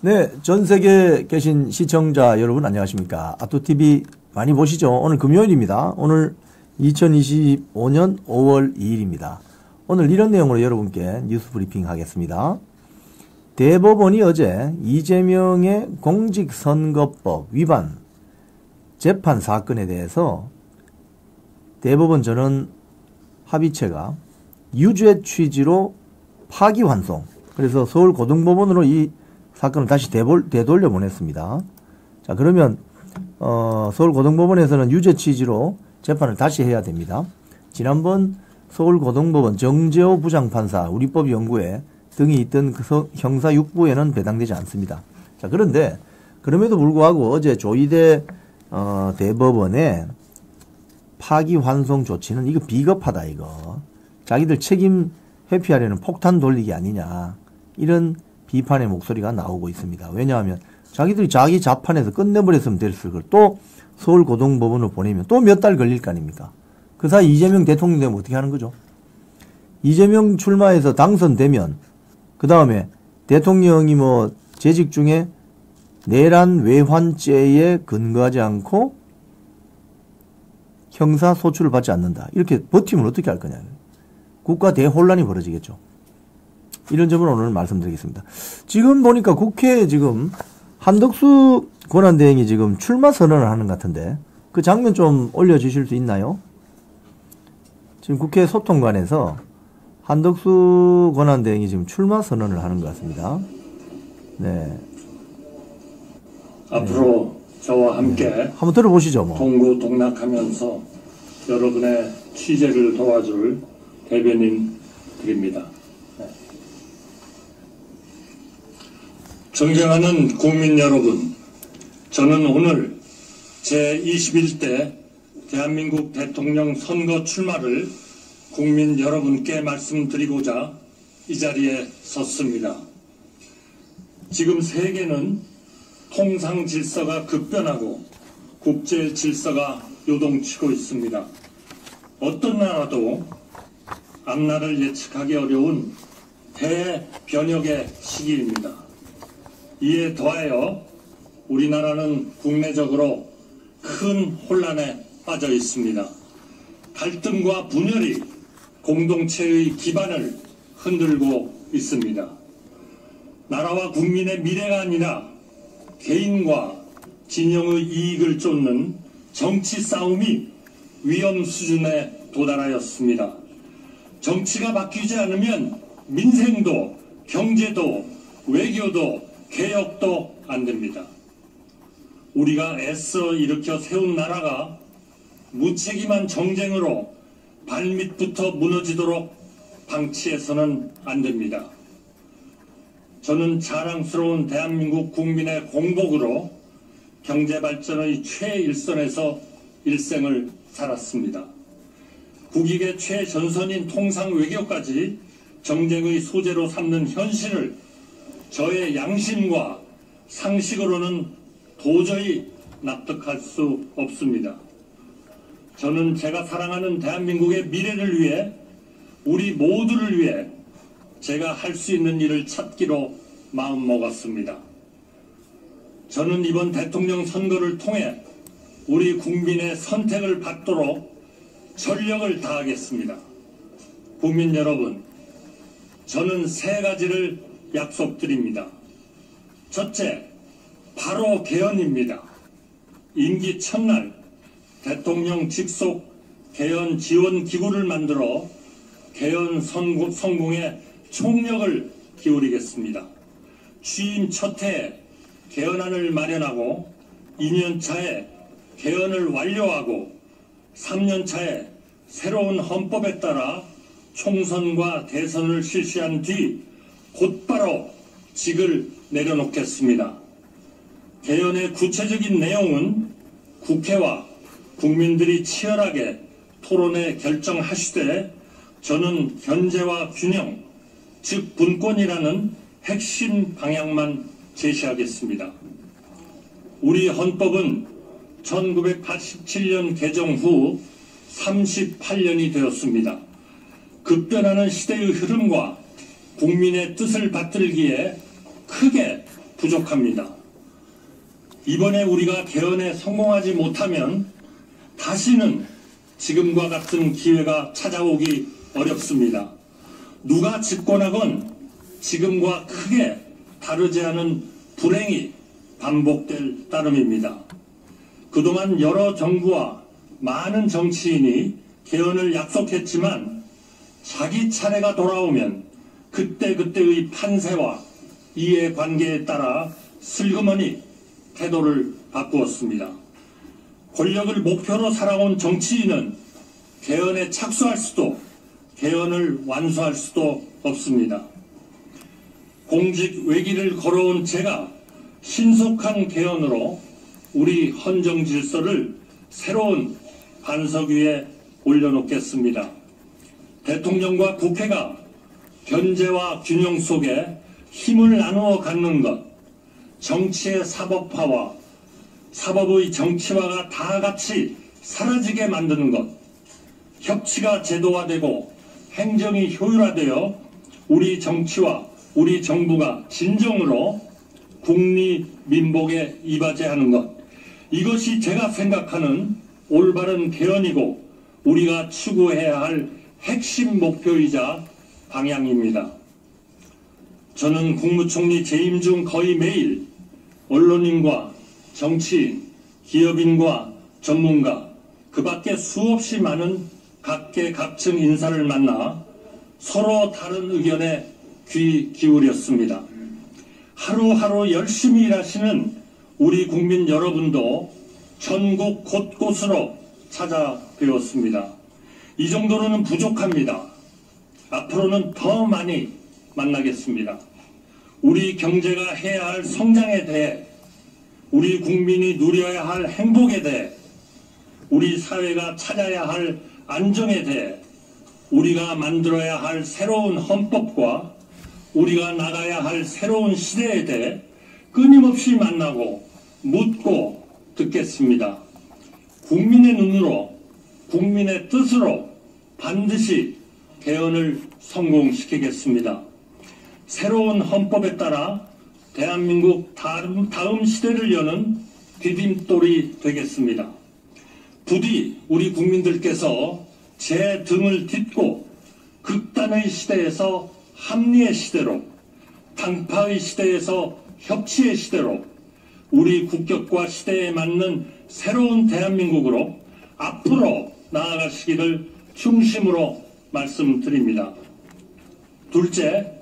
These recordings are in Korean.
네, 전 세계에 계신 시청자 여러분 안녕하십니까. 아토TV 많이 보시죠. 오늘 금요일입니다. 오늘 2025년 5월 2일입니다. 오늘 이런 내용으로 여러분께 뉴스 브리핑 하겠습니다. 대법원이 어제 이재명의 공직선거법 위반 재판 사건에 대해서 대법원 전원 합의체가 유죄 취지로 파기환송, 그래서 서울고등법원으로 이 사건을 다시 되돌려 보냈습니다. 자, 그러면 서울고등법원에서는 유죄 취지로 재판을 다시 해야 됩니다. 지난번 서울고등법원 정재호 부장판사 우리법연구회 등이 있던 그 형사 6부에는 배당되지 않습니다. 자, 그런데 그럼에도 불구하고 어제 조희대 대법원의 파기환송 조치는 이거 비겁하다, 이거. 자기들 책임 회피하려는 폭탄 돌리기 아니냐, 이런 비판의 목소리가 나오고 있습니다. 왜냐하면 자기들이 자기 자판에서 끝내버렸으면 됐을 걸 또 서울고등법원으로 보내면 또 몇 달 걸릴 거 아닙니까? 그 사이 이재명 대통령 되면 어떻게 하는 거죠? 이재명 출마해서 당선되면 그 다음에 대통령이 뭐 재직 중에 내란 외환죄에 근거하지 않고 형사 소출을 받지 않는다, 이렇게 버티면 어떻게 할 거냐. 국가 대혼란이 벌어지겠죠. 이런 점을 오늘 말씀드리겠습니다. 지금 보니까 국회에 지금 한덕수 권한대행이 지금 출마 선언을 하는 것 같은데 그 장면 좀 올려주실 수 있나요? 지금 국회 소통관에서 한덕수 권한대행이 지금 출마 선언을 하는 것 같습니다. 네. 앞으로 저와 함께 한번 들어보시죠. 뭐. 동고동락하면서 여러분의 취재를 도와줄 대변인 드립니다. 존경하는 국민 여러분, 저는 오늘 제21대 대한민국 대통령 선거 출마를 국민 여러분께 말씀드리고자 이 자리에 섰습니다. 지금 세계는 통상 질서가 급변하고 국제 질서가 요동치고 있습니다. 어떤 나라도 앞날을 예측하기 어려운 대변혁의 시기입니다. 이에 더하여 우리나라는 국내적으로 큰 혼란에 빠져 있습니다. 갈등과 분열이 공동체의 기반을 흔들고 있습니다. 나라와 국민의 미래가 아니라 개인과 진영의 이익을 쫓는 정치 싸움이 위험 수준에 도달하였습니다. 정치가 바뀌지 않으면 민생도 경제도 외교도 개혁도 안 됩니다. 우리가 애써 일으켜 세운 나라가 무책임한 정쟁으로 발밑부터 무너지도록 방치해서는 안 됩니다. 저는 자랑스러운 대한민국 국민의 공복으로 경제발전의 최일선에서 일생을 살았습니다. 국익의 최전선인 통상외교까지 정쟁의 소재로 삼는 현실을 저의 양심과 상식으로는 도저히 납득할 수 없습니다. 저는 제가 사랑하는 대한민국의 미래를 위해, 우리 모두를 위해 제가 할 수 있는 일을 찾기로 마음먹었습니다. 저는 이번 대통령 선거를 통해 우리 국민의 선택을 받도록 전력을 다하겠습니다. 국민 여러분, 저는 세 가지를 약속드립니다. 첫째, 바로 개헌입니다. 임기 첫날 대통령 직속 개헌 지원 기구를 만들어 개헌 성공에 총력을 기울이겠습니다. 취임 첫 해에 개헌안을 마련하고 2년 차에 개헌을 완료하고 3년 차에 새로운 헌법에 따라 총선과 대선을 실시한 뒤 곧바로 직을 내려놓겠습니다. 개헌의 구체적인 내용은 국회와 국민들이 치열하게 토론해 결정하시되 저는 견제와 균형, 즉 분권이라는 핵심 방향만 제시하겠습니다. 우리 헌법은 1987년 개정 후 38년이 되었습니다. 급변하는 시대의 흐름과 국민의 뜻을 받들기에 크게 부족합니다. 이번에 우리가 개헌에 성공하지 못하면 다시는 지금과 같은 기회가 찾아오기 어렵습니다. 누가 집권하건 지금과 크게 다르지 않은 불행이 반복될 따름입니다. 그동안 여러 정부와 많은 정치인이 개헌을 약속했지만 자기 차례가 돌아오면 그때그때의 판세와 이해관계에 따라 슬그머니 태도를 바꾸었습니다. 권력을 목표로 살아온 정치인은 개헌에 착수할 수도 개헌을 완수할 수도 없습니다. 공직 외길을 걸어온 제가 신속한 개헌으로 우리 헌정 질서를 새로운 반석 위에 올려놓겠습니다. 대통령과 국회가 견제와 균형 속에 힘을 나누어 갖는 것, 정치의 사법화와 사법의 정치화가 다 같이 사라지게 만드는 것, 협치가 제도화되고 행정이 효율화되어 우리 정치와 우리 정부가 진정으로 국리민복에 이바지하는 것, 이것이 제가 생각하는 올바른 개헌이고 우리가 추구해야 할 핵심 목표이자 방향입니다. 저는 국무총리 재임 중 거의 매일 언론인과 정치인, 기업인과 전문가, 그 밖에 수없이 많은 각계각층 인사를 만나 서로 다른 의견에 귀 기울였습니다. 하루하루 열심히 일하시는 우리 국민 여러분도 전국 곳곳으로 찾아뵈었습니다. 이 정도로는 부족합니다. 앞으로는 더 많이 만나겠습니다. 우리 경제가 해야 할 성장에 대해, 우리 국민이 누려야 할 행복에 대해, 우리 사회가 찾아야 할 안정에 대해, 우리가 만들어야 할 새로운 헌법과 우리가 나가야 할 새로운 시대에 대해 끊임없이 만나고 묻고 듣겠습니다. 국민의 눈으로, 국민의 뜻으로 반드시 개헌을 성공시키겠습니다. 새로운 헌법에 따라 대한민국 다음 시대를 여는 디딤돌이 되겠습니다. 부디 우리 국민들께서 제 등을 딛고 극단의 시대에서 합리의 시대로, 당파의 시대에서 협치의 시대로 우리 국격과 시대에 맞는 새로운 대한민국으로 앞으로 나아가시기를 중심으로 말씀드립니다. 둘째,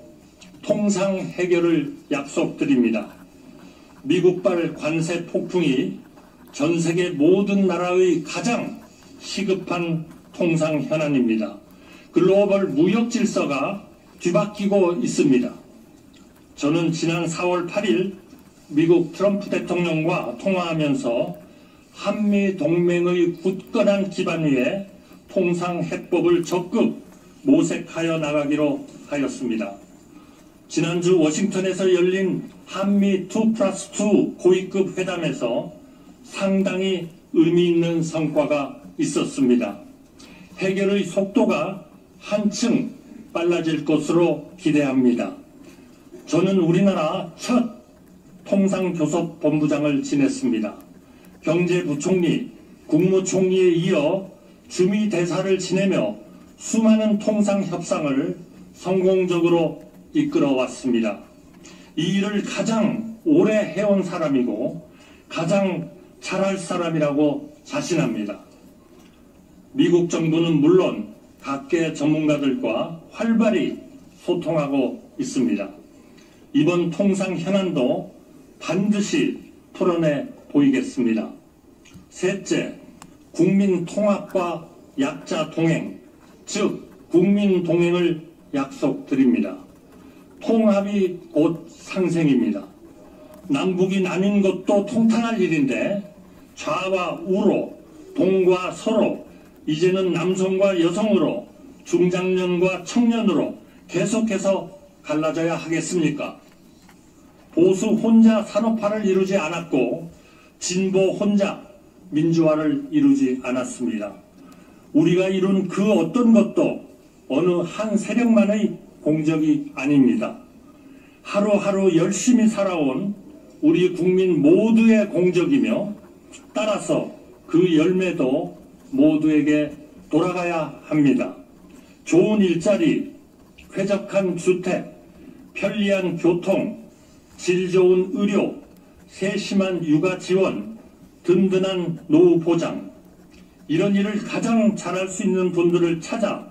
통상 해결을 약속드립니다. 미국발 관세 폭풍이 전 세계 모든 나라의 가장 시급한 통상 현안입니다. 글로벌 무역 질서가 뒤바뀌고 있습니다. 저는 지난 4월 8일 미국 트럼프 대통령과 통화하면서 한미 동맹의 굳건한 기반 위에 통상 해법을 적극 모색하여 나가기로 하였습니다. 지난주 워싱턴에서 열린 한미 2+2 고위급 회담에서 상당히 의미 있는 성과가 있었습니다. 해결의 속도가 한층 빨라질 것으로 기대합니다. 저는 우리나라 첫 통상교섭본부장을 지냈습니다. 경제부총리, 국무총리에 이어 주미대사를 지내며 수많은 통상협상을 성공적으로 이끌어왔습니다. 이 일을 가장 오래 해온 사람이고 가장 잘할 사람이라고 자신합니다. 미국 정부는 물론 각계 전문가들과 활발히 소통하고 있습니다. 이번 통상 현안도 반드시 풀어내 보이겠습니다. 셋째, 국민 통합과 약자 동행, 즉 국민 동행을 약속드립니다. 통합이 곧 상생입니다. 남북이 나뉜 것도 통탄할 일인데 좌와 우로, 동과 서로, 이제는 남성과 여성으로, 중장년과 청년으로 계속해서 갈라져야 하겠습니까? 보수 혼자 산업화를 이루지 않았고 진보 혼자 민주화를 이루지 않았습니다. 우리가 이룬 그 어떤 것도 어느 한 세력만의 공적이 아닙니다. 하루하루 열심히 살아온 우리 국민 모두의 공적이며 따라서 그 열매도 모두에게 돌아가야 합니다. 좋은 일자리, 쾌적한 주택, 편리한 교통, 질 좋은 의료, 세심한 육아 지원, 든든한 노후 보장, 이런 일을 가장 잘할 수 있는 분들을 찾아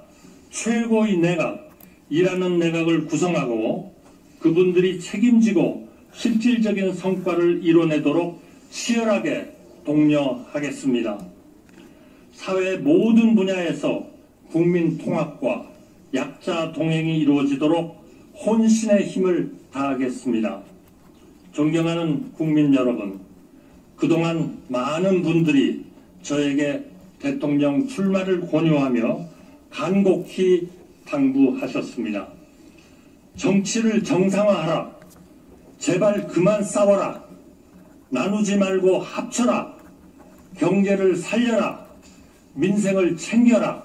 최고의 내각, 일하는 내각을 구성하고 그분들이 책임지고 실질적인 성과를 이뤄내도록 치열하게 독려하겠습니다. 사회 모든 분야에서 국민 통합과 약자 동행이 이루어지도록 혼신의 힘을 다하겠습니다. 존경하는 국민 여러분, 그동안 많은 분들이 저에게 대통령 출마를 권유하며 간곡히 당부하셨습니다. 정치를 정상화하라. 제발 그만 싸워라. 나누지 말고 합쳐라. 경제를 살려라. 민생을 챙겨라.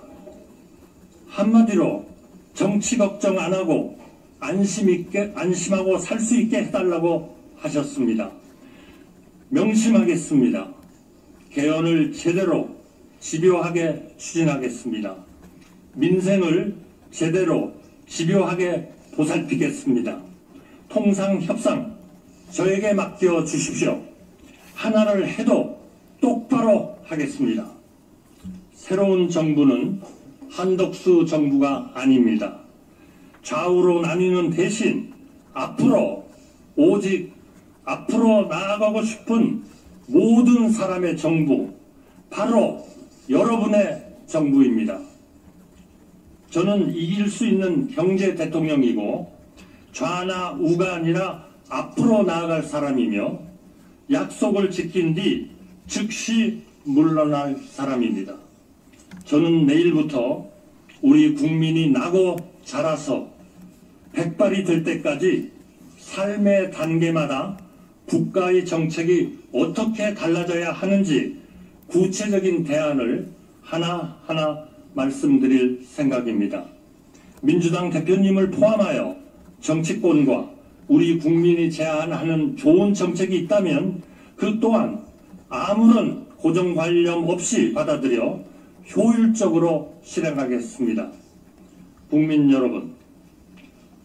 한마디로 정치 걱정 안 하고 안심하고 살 수 있게 해달라고 하셨습니다. 명심하겠습니다. 개헌을 제대로 집요하게 추진하겠습니다. 민생을 제대로 집요하게 보살피겠습니다. 통상협상 저에게 맡겨 주십시오. 하나를 해도 똑바로 하겠습니다. 새로운 정부는 한덕수 정부가 아닙니다. 좌우로 나뉘는 대신 오직 앞으로 나아가고 싶은 모든 사람의 정부, 바로 여러분의 정부입니다. 저는 이길 수 있는 경제 대통령이고 좌나 우가 아니라 앞으로 나아갈 사람이며 약속을 지킨 뒤 즉시 물러날 사람입니다. 저는 내일부터 우리 국민이 나고 자라서 백발이 될 때까지 삶의 단계마다 국가의 정책이 어떻게 달라져야 하는지 구체적인 대안을 하나하나 말씀드릴 생각입니다. 민주당 대표님을 포함하여 정치권과 우리 국민이 제안하는 좋은 정책이 있다면 그 또한 아무런 고정관념 없이 받아들여 효율적으로 실행하겠습니다. 국민 여러분,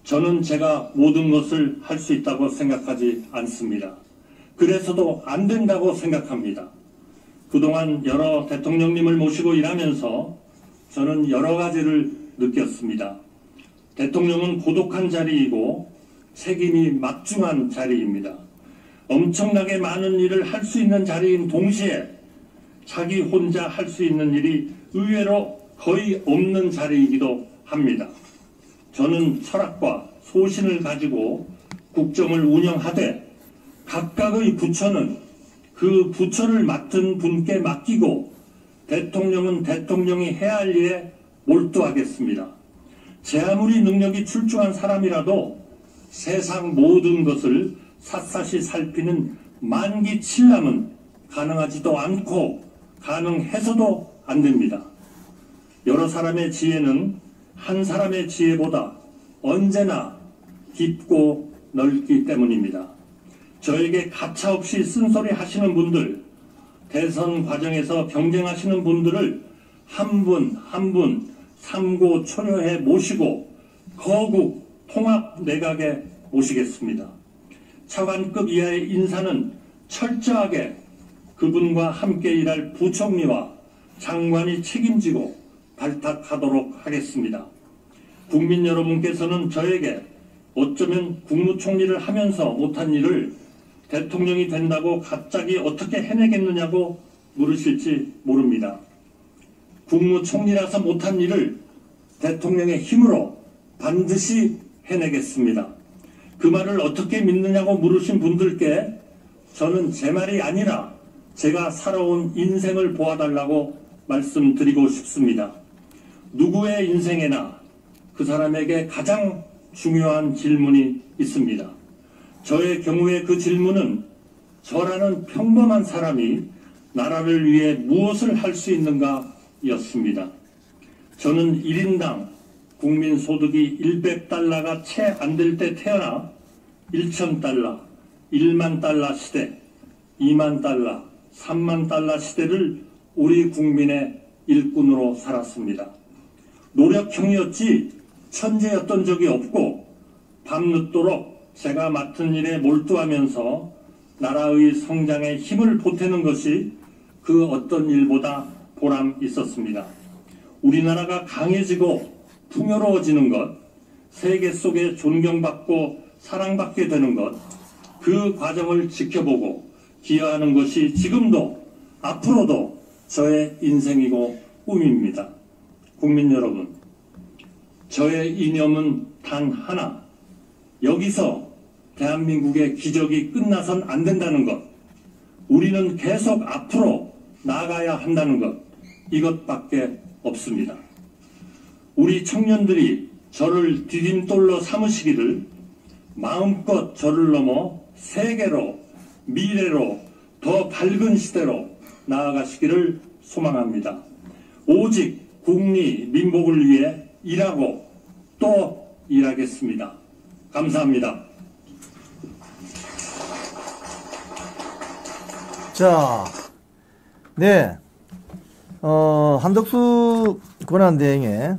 저는 제가 모든 것을 할 수 있다고 생각하지 않습니다. 그래서도 안 된다고 생각합니다. 그동안 여러 대통령님을 모시고 일하면서 저는 여러 가지를 느꼈습니다. 대통령은 고독한 자리이고 책임이 막중한 자리입니다. 엄청나게 많은 일을 할 수 있는 자리인 동시에 자기 혼자 할 수 있는 일이 의외로 거의 없는 자리이기도 합니다. 저는 철학과 소신을 가지고 국정을 운영하되 각각의 부처는 그 부처를 맡은 분께 맡기고 대통령은 대통령이 해야 할 일에 몰두하겠습니다. 제 아무리 능력이 출중한 사람이라도 세상 모든 것을 샅샅이 살피는 만기칠람은 가능하지도 않고 가능해서도 안 됩니다. 여러 사람의 지혜는 한 사람의 지혜보다 언제나 깊고 넓기 때문입니다. 저에게 가차없이 쓴소리 하시는 분들, 대선 과정에서 경쟁하시는 분들을 한 분 한 분 삼고 초려해 모시고 거국 통합 내각에 모시겠습니다. 차관급 이하의 인사는 철저하게 그분과 함께 일할 부총리와 장관이 책임지고 발탁하도록 하겠습니다. 국민 여러분께서는 저에게 어쩌면 국무총리를 하면서 못한 일을 대통령이 된다고 갑자기 어떻게 해내겠느냐고 물으실지 모릅니다. 국무총리라서 못한 일을 대통령의 힘으로 반드시 해내겠습니다. 그 말을 어떻게 믿느냐고 물으신 분들께 저는 제 말이 아니라 제가 살아온 인생을 보아달라고 말씀드리고 싶습니다. 누구의 인생에나 그 사람에게 가장 중요한 질문이 있습니다. 저의 경우에 그 질문은 저라는 평범한 사람이 나라를 위해 무엇을 할 수 있는가 였습니다. 저는 1인당 국민소득이 $100가 채 안 될 때 태어나 $1,000, 1만 달러 시대, 2만 달러, 3만 달러 시대를 우리 국민의 일꾼으로 살았습니다. 노력형이었지 천재였던 적이 없고 밤늦도록 제가 맡은 일에 몰두하면서 나라의 성장에 힘을 보태는 것이 그 어떤 일보다 보람 있었습니다. 우리나라가 강해지고 풍요로워지는 것, 세계 속에 존경받고 사랑받게 되는 것, 그 과정을 지켜보고 기여하는 것이 지금도 앞으로도 저의 인생이고 꿈입니다. 국민 여러분, 저의 이념은 단 하나, 여기서 대한민국의 기적이 끝나선 안 된다는 것, 우리는 계속 앞으로 나아가야 한다는 것, 이것밖에 없습니다. 우리 청년들이 저를 디딤돌로 삼으시기를 마음껏 저를 넘어 세계로, 미래로, 더 밝은 시대로 나아가시기를 소망합니다. 오직 국리, 민복을 위해 일하고 또 일하겠습니다. 감사합니다. 자, 네, 한덕수 권한대행의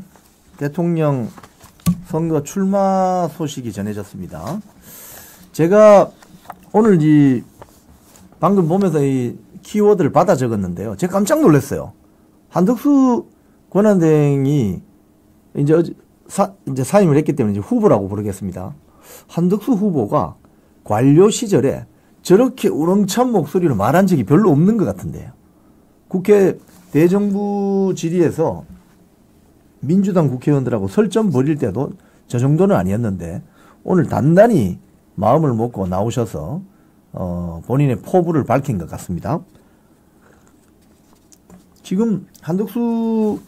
대통령 선거 출마 소식이 전해졌습니다. 제가 오늘 방금 보면서 이 키워드를 받아 적었는데요. 제가 깜짝 놀랐어요. 한덕수 권한대행이 이제 사임을 했기 때문에 이제 후보라고 부르겠습니다. 한덕수 후보가 관료 시절에 저렇게 우렁찬 목소리로 말한 적이 별로 없는 것 같은데요. 국회 대정부 질의에서 민주당 국회의원들하고 설전 벌일 때도 저 정도는 아니었는데 오늘 단단히 마음을 먹고 나오셔서 본인의 포부를 밝힌 것 같습니다. 지금 한덕수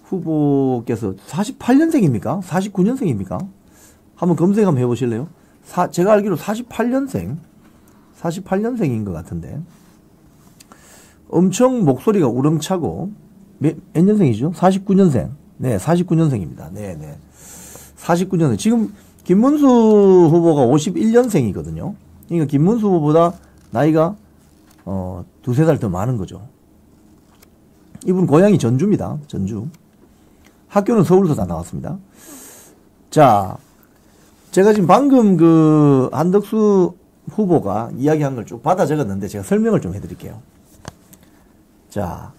후보께서 48년생입니까? 49년생입니까? 한번 검색 한번 해보실래요? 제가 알기로 48년생인 것 같은데 엄청 목소리가 우렁차고 몇 년생이죠? 49년생. 네, 49년생입니다. 네. 49년생. 지금 김문수 후보가 51년생이거든요. 그러니까 김문수 후보보다 나이가 두세 달 더 많은 거죠. 이분 고향이 전주입니다. 전주. 학교는 서울서 다 나왔습니다. 자, 제가 지금 방금 그 한덕수 후보가 이야기한 걸 쭉 받아 적었는데 제가 설명을 좀 해드릴게요. 자,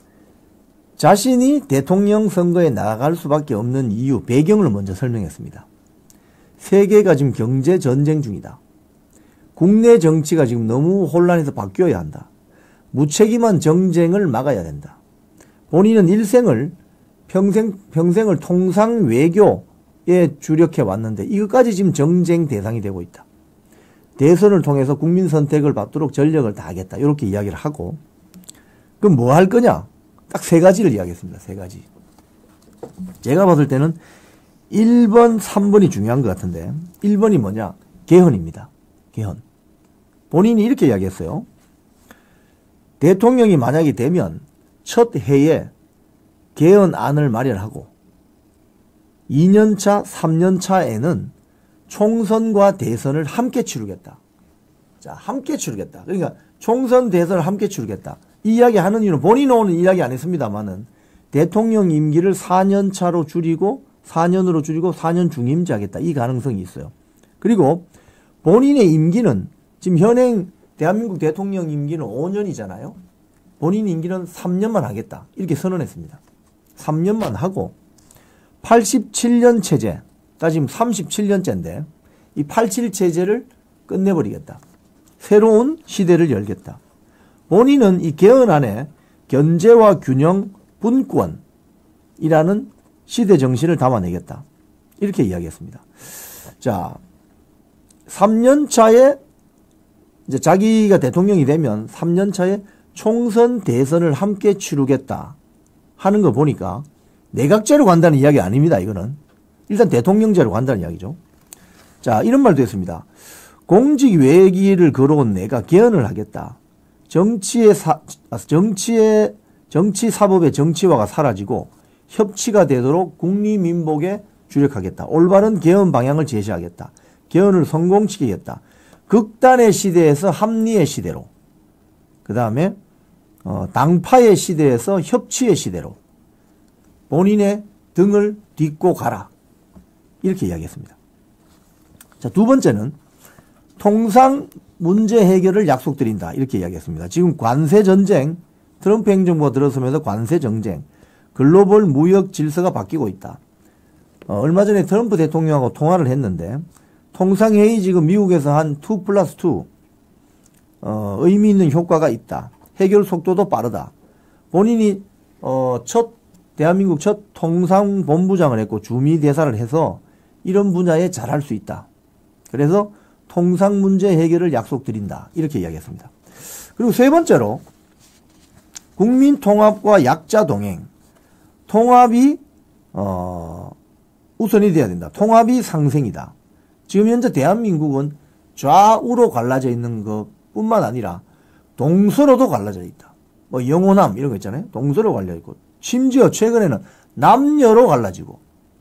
자신이 대통령 선거에 나갈 수밖에 없는 이유, 배경을 먼저 설명했습니다. 세계가 지금 경제 전쟁 중이다. 국내 정치가 지금 너무 혼란해서 바뀌어야 한다. 무책임한 정쟁을 막아야 된다. 본인은 일생을 평생을 통상 외교에 주력해 왔는데 이것까지 지금 정쟁 대상이 되고 있다. 대선을 통해서 국민 선택을 받도록 전력을 다하겠다. 이렇게 이야기를 하고 그럼 뭐 할 거냐? 딱 세 가지를 이야기했습니다. 세 가지. 제가 봤을 때는 1번, 3번이 중요한 것 같은데 1번이 뭐냐? 개헌입니다. 개헌. 본인이 이렇게 이야기했어요. 대통령이 만약에 되면 첫 해에 개헌안을 마련하고 2년차, 3년차에는 총선과 대선을 함께 치르겠다. 자, 함께 치르겠다. 그러니까 총선, 대선을 함께 치르겠다. 이 이야기 하는 이유는 본인은 오늘 이야기 안 했습니다만은 대통령 임기를 4년차로 줄이고 4년으로 줄이고 4년 중임제 하겠다. 이 가능성이 있어요. 그리고 본인의 임기는 지금 현행 대한민국 대통령 임기는 5년이잖아요. 본인 임기는 3년만 하겠다. 이렇게 선언했습니다. 3년만 하고 87년 체제, 나 지금 37년째인데 이 87 체제를 끝내버리겠다. 새로운 시대를 열겠다. 본인은 이 개헌안에 견제와 균형, 분권이라는 시대 정신을 담아내겠다. 이렇게 이야기했습니다. 자, 3년 차에 이제 자기가 대통령이 되면 3년 차에 총선, 대선을 함께 치르겠다 하는 거 보니까 내각제로 간다는 이야기 아닙니다. 이거는 일단 대통령제로 간다는 이야기죠. 자, 이런 말도 했습니다. 공직 외기를 걸어온 내가 개헌을 하겠다. 정치 사법의 정치화가 사라지고 협치가 되도록 국리민복에 주력하겠다. 올바른 개헌 방향을 제시하겠다. 개헌을 성공시키겠다. 극단의 시대에서 합리의 시대로, 그 다음에 당파의 시대에서 협치의 시대로 본인의 등을 딛고 가라. 이렇게 이야기했습니다. 자, 두 번째는 통상 문제 해결을 약속드린다. 이렇게 이야기했습니다. 지금 관세 전쟁, 트럼프 행정부가 들어서면서 관세 전쟁, 글로벌 무역 질서가 바뀌고 있다. 얼마 전에 트럼프 대통령하고 통화를 했는데 통상회의 지금 미국에서 한 2+2 의미 있는 효과가 있다. 해결 속도도 빠르다. 본인이 대한민국 첫 통상본부장을 했고 주미대사를 해서 이런 분야에 잘할 수 있다. 그래서 통상 문제 해결을 약속드린다. 이렇게 이야기했습니다. 그리고 세 번째로 국민 통합과 약자 동행. 통합이 우선이 돼야 된다. 통합이 상생이다. 지금 현재 대한민국은 좌우로 갈라져 있는 것뿐만 아니라 동서로도 갈라져 있다. 뭐 영호남 이런 거 있잖아요. 동서로 갈려 있고 심지어 최근에는 남녀로 갈라지고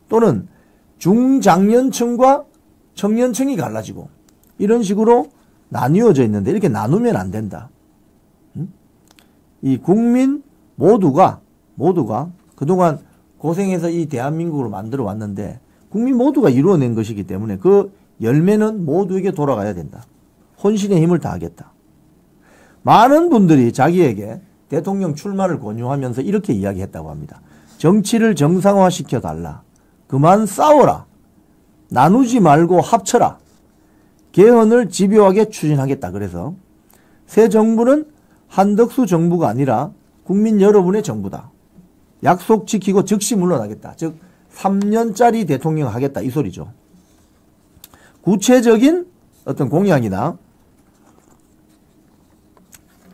또는 중장년층과 청년층이 갈라지고 이런 식으로 나뉘어져 있는데 이렇게 나누면 안 된다. 이 국민 모두가 그동안 고생해서 이 대한민국을 만들어 왔는데 국민 모두가 이루어낸 것이기 때문에 그 열매는 모두에게 돌아가야 된다. 혼신의 힘을 다하겠다. 많은 분들이 자기에게 대통령 출마를 권유하면서 이렇게 이야기했다고 합니다. 정치를 정상화시켜달라. 그만 싸워라. 나누지 말고 합쳐라. 개헌을 집요하게 추진하겠다. 그래서 새 정부는 한덕수 정부가 아니라 국민 여러분의 정부다. 약속 지키고 즉시 물러나겠다. 즉 3년짜리 대통령 하겠다. 이 소리죠. 구체적인 어떤 공약이나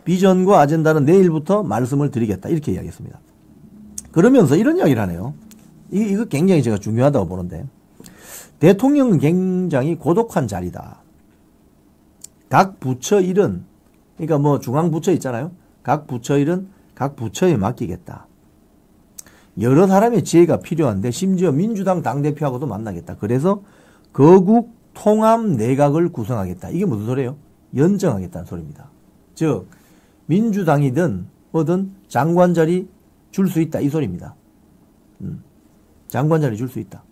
비전과 아젠다는 내일부터 말씀을 드리겠다. 이렇게 이야기했습니다. 그러면서 이런 이야기를 하네요. 이거 굉장히 제가 중요하다고 보는데 대통령은 굉장히 고독한 자리다. 각 부처 일은 그러니까 뭐 중앙부처 있잖아요. 각 부처 일은 각 부처에 맡기겠다. 여러 사람의 지혜가 필요한데 심지어 민주당 당대표하고도 만나겠다. 그래서 거국 통합 내각을 구성하겠다. 이게 무슨 소리예요? 연정하겠다는 소리입니다. 즉 민주당이든 뭐든 장관 자리 줄 수 있다. 이 소리입니다. 장관 자리 줄 수 있다.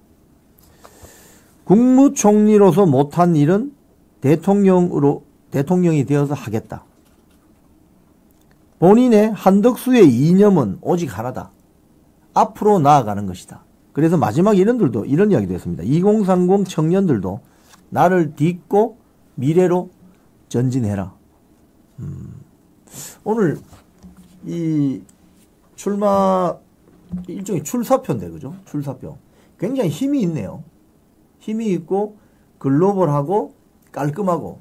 국무총리로서 못한 일은 대통령이 되어서 하겠다. 본인의 한덕수의 이념은 오직 하나다. 앞으로 나아가는 것이다. 그래서 마지막에 이런 이야기도 했습니다. 2030 청년들도 나를 딛고 미래로 전진해라. 오늘 이 출마 일종의 출사표인데 그죠? 출사표. 굉장히 힘이 있네요. 힘이 있고 글로벌하고 깔끔하고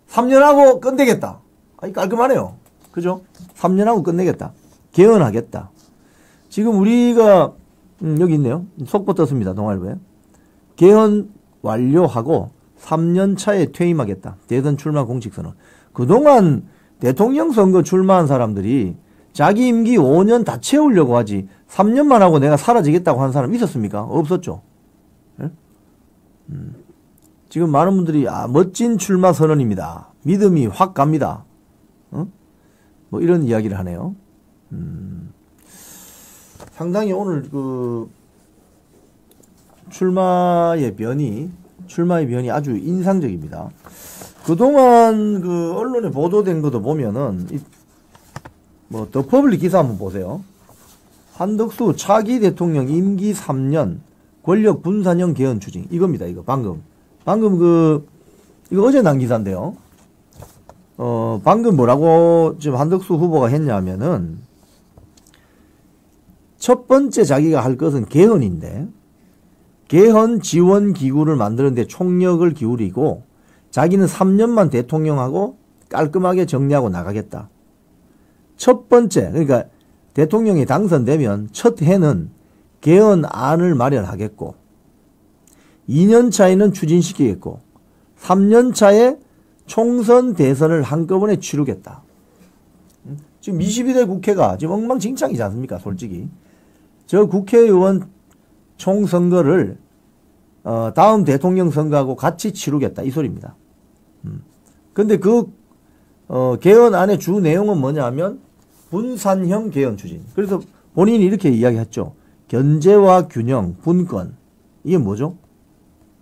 3년하고 끝내겠다. 아니 깔끔하네요. 그죠? 3년하고 끝내겠다. 개헌하겠다. 지금 우리가 여기 있네요. 속보 떴습니다. 동아일보에. 개헌 완료하고 3년 차에 퇴임하겠다. 대선 출마 공식선언. 그동안 대통령 선거 출마한 사람들이 자기 임기 5년 다 채우려고 하지 3년만 하고 내가 사라지겠다고 한 사람 있었습니까? 없었죠. 네? 지금 많은 분들이 멋진 출마 선언입니다. 믿음이 확 갑니다. 뭐 이런 이야기를 하네요. 상당히 오늘 그 출마의 변이 아주 인상적입니다. 그동안 그 언론에 보도된 것도 보면은 뭐 더 퍼블릭 기사 한번 보세요. 한덕수 차기 대통령 임기 3년 권력 분산형 개헌 추진. 이겁니다. 이거 방금 이거 어제 난 기사인데요. 방금 뭐라고 지금 한덕수 후보가 했냐면은 첫 번째 자기가 할 것은 개헌인데 개헌 지원 기구를 만드는데 총력을 기울이고 자기는 3년만 대통령하고 깔끔하게 정리하고 나가겠다. 첫 번째 그러니까 대통령이 당선되면 첫 해는 개헌안을 마련하겠고 2년 차에는 추진시키겠고 3년 차에 총선 대선을 한꺼번에 치르겠다. 지금 22대 국회가 지금 엉망진창이지 않습니까? 솔직히. 저 국회의원 총선거를 다음 대통령 선거하고 같이 치르겠다. 이 소리입니다. 근데 그 개헌안의 주 내용은 뭐냐 하면 분산형 개헌 추진. 그래서 본인이 이렇게 이야기했죠. 견제와 균형, 분권. 이게 뭐죠?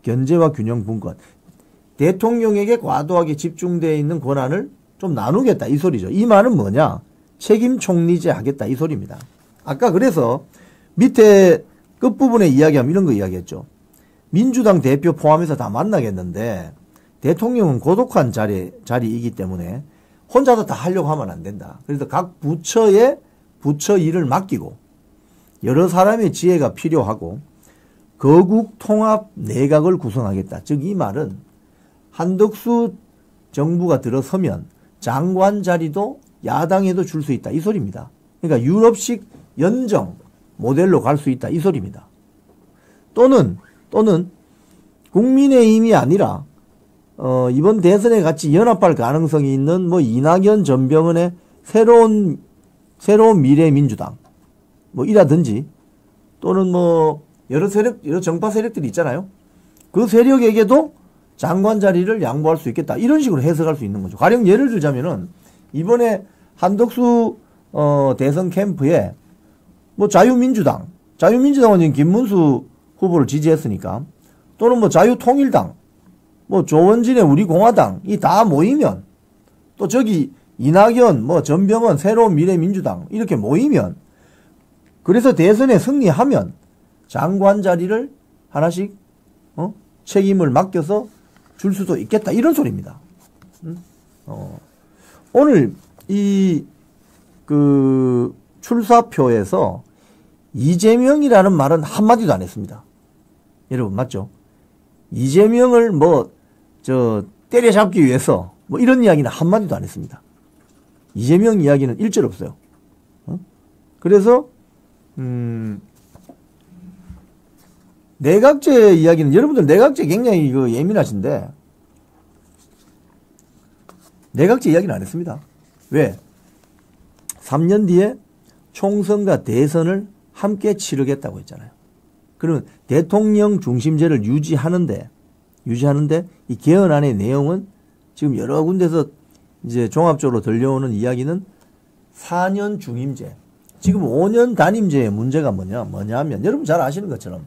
견제와 균형, 분권. 대통령에게 과도하게 집중되어 있는 권한을 좀 나누겠다 이 소리죠. 이 말은 뭐냐? 책임 총리제 하겠다 이 소리입니다. 아까 그래서 밑에 끝부분에 이야기하면 이런 거 이야기했죠. 민주당 대표 포함해서 다 만나겠는데 대통령은 고독한 자리이기 때문에 혼자서 다 하려고 하면 안 된다. 그래서 각 부처에 부처 일을 맡기고 여러 사람의 지혜가 필요하고 거국 통합 내각을 구성하겠다. 즉 이 말은 한덕수 정부가 들어서면 장관 자리도 야당에도 줄 수 있다. 이 소리입니다. 그러니까 유럽식 연정 모델로 갈 수 있다. 이 소리입니다. 또는 국민의힘이 아니라 이번 대선에 같이 연합할 가능성이 있는 뭐 이낙연 전병헌의 새로운 미래민주당 뭐 이라든지 또는 뭐 여러 정파 세력들이 있잖아요. 그 세력에게도 장관 자리를 양보할 수 있겠다. 이런 식으로 해석할 수 있는 거죠. 가령 예를 들자면은 이번에 한덕수 대선 캠프에 뭐 자유민주당은 지금 김문수 후보를 지지했으니까 또는 뭐 자유통일당 뭐 조원진의 우리공화당 이 다 모이면 또 저기 이낙연 뭐 전병헌 새로운 미래민주당 이렇게 모이면 그래서 대선에 승리하면 장관 자리를 하나씩 책임을 맡겨서 줄 수도 있겠다 이런 소리입니다. 오늘 그 출사표에서 이재명이라는 말은 한마디도 안 했습니다. 여러분 맞죠? 이재명을 때려잡기 위해서 뭐 이런 이야기는 한마디도 안 했습니다. 이재명 이야기는 일절 없어요. 그래서 내각제 이야기는 여러분들 내각제 굉장히 예민하신데 내각제 이야기는 안 했습니다. 왜? 3년 뒤에 총선과 대선을 함께 치르겠다고 했잖아요. 그러면 대통령 중심제를 유지하는데 이 개헌안의 내용은 지금 여러 군데서 이제 종합적으로 들려오는 이야기는 4년 중임제. 지금 5년 단임제의 문제가 뭐냐면 여러분 잘 아시는 것처럼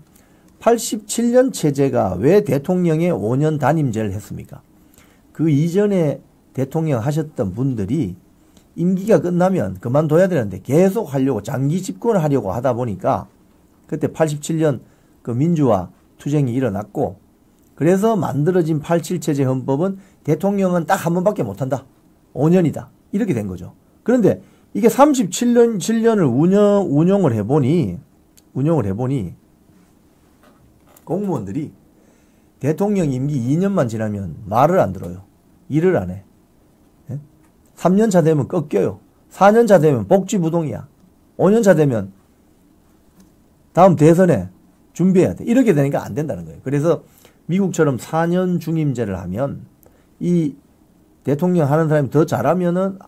87년 체제가 왜 대통령의 5년 단임제를 했습니까? 그 이전에 대통령 하셨던 분들이 임기가 끝나면 그만둬야 되는데 계속 하려고 장기 집권을 하려고 하다 보니까 그때 87년 그 민주화 투쟁이 일어났고 그래서 만들어진 87체제 헌법은 대통령은 딱 한 번밖에 못한다. 5년이다. 이렇게 된 거죠. 그런데 이게 37년을 운영을 해보니 공무원들이 대통령 임기 2년만 지나면 말을 안 들어요. 일을 안 해. 3년차 되면 꺾여요. 4년차 되면 복지부동이야. 5년차 되면 다음 대선에 준비해야 돼. 이렇게 되니까 안 된다는 거예요. 그래서 미국처럼 4년 중임제를 하면 이 대통령 하는 사람이 더 잘하면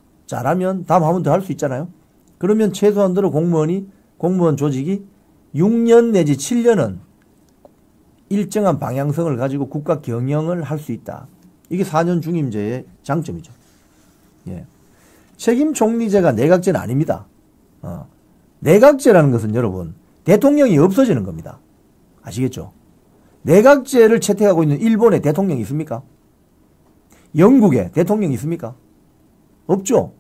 다음 한 번 더 할 수 있잖아요. 그러면 최소한대로 공무원 조직이 6년 내지 7년은 일정한 방향성을 가지고 국가 경영을 할 수 있다. 이게 4년 중임제의 장점이죠. 예. 책임 총리제가 내각제는 아닙니다. 내각제라는 것은 여러분 대통령이 없어지는 겁니다. 아시겠죠? 내각제를 채택하고 있는 일본에 대통령이 있습니까? 영국에 대통령이 있습니까? 없죠.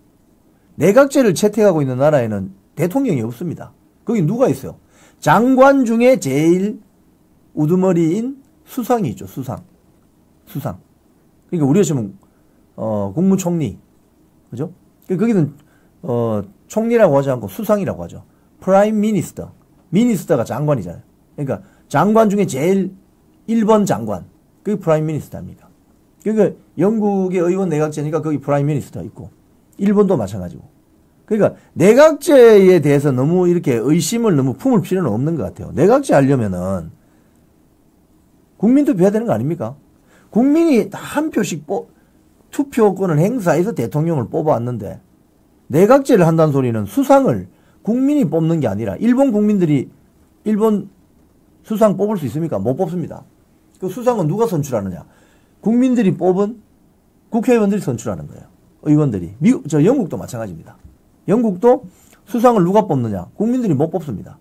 내각제를 채택하고 있는 나라에는 대통령이 없습니다. 거기 누가 있어요? 장관 중에 제일 우두머리인 수상이 있죠. 수상. 그러니까 우리가 지금 국무총리 그죠? 거기는 총리라고 하지 않고 수상이라고 하죠. 프라임 미니스터. 미니스터가 장관이잖아요. 그러니까 장관 중에 제일 1번 장관. 그게 프라임 미니스터입니다. 그러니까 영국의 의원 내각제니까 거기 프라임 미니스터 있고 일본도 마찬가지고. 그러니까 내각제에 대해서 너무 이렇게 의심을 너무 품을 필요는 없는 것 같아요. 내각제 하려면은 국민 투표해야 되는 거 아닙니까? 국민이 한 표씩 투표권을 행사해서 대통령을 뽑아왔는데 내각제를 한다는 소리는 수상을 국민이 뽑는 게 아니라 일본 국민들이 일본 수상 뽑을 수 있습니까? 못 뽑습니다. 그 수상은 누가 선출하느냐? 국민들이 뽑은 국회의원들이 선출하는 거예요. 의원들이. 영국도 마찬가지입니다. 영국도 수상을 누가 뽑느냐? 국민들이 못 뽑습니다.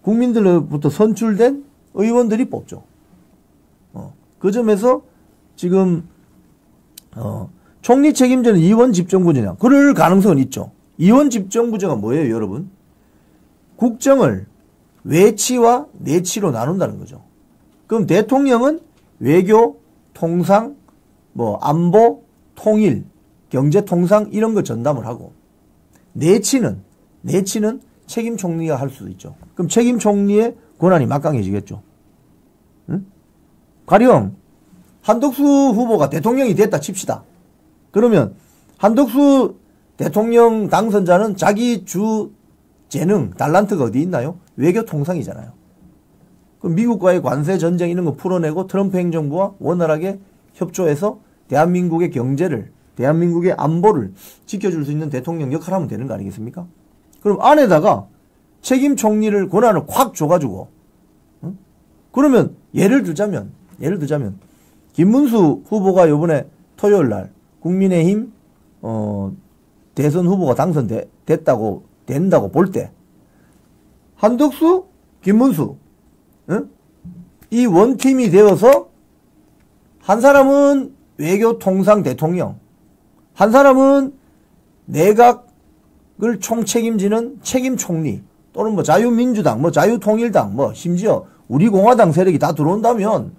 국민들로부터 선출된 의원들이 뽑죠. 그 점에서 지금 총리 책임제는 이원 집정부제냐? 그럴 가능성은 있죠. 이원 집정부제가 뭐예요, 여러분? 국정을 외치와 내치로 나눈다는 거죠. 그럼 대통령은 외교, 통상, 안보, 통일, 경제 통상 이런 거 전담을 하고 내치는 책임 총리가 할 수도 있죠. 그럼 책임 총리의 권한이 막강해지겠죠. 응? 가령 한덕수 후보가 대통령이 됐다 칩시다. 그러면 한덕수 대통령 당선자는 자기 주 재능, 달란트가 어디 있나요? 외교 통상이잖아요. 그럼 미국과의 관세 전쟁 이런 거 풀어내고 트럼프 행정부와 원활하게 협조해서 대한민국의 경제를, 대한민국의 안보를 지켜줄 수 있는 대통령 역할을 하면 되는 거 아니겠습니까? 그럼 안에다가 책임 총리를 권한을 확 줘가지고, 그러면 예를 들자면 김문수 후보가 요번에 토요일 날 국민의힘 대선 후보가 된다고 볼 때 한덕수, 김문수 이 원팀이 되어서 한 사람은 외교 통상 대통령, 한 사람은 내각을 총책임지는 책임 총리 또는 자유민주당, 자유통일당, 심지어 우리 공화당 세력이 다 들어온다면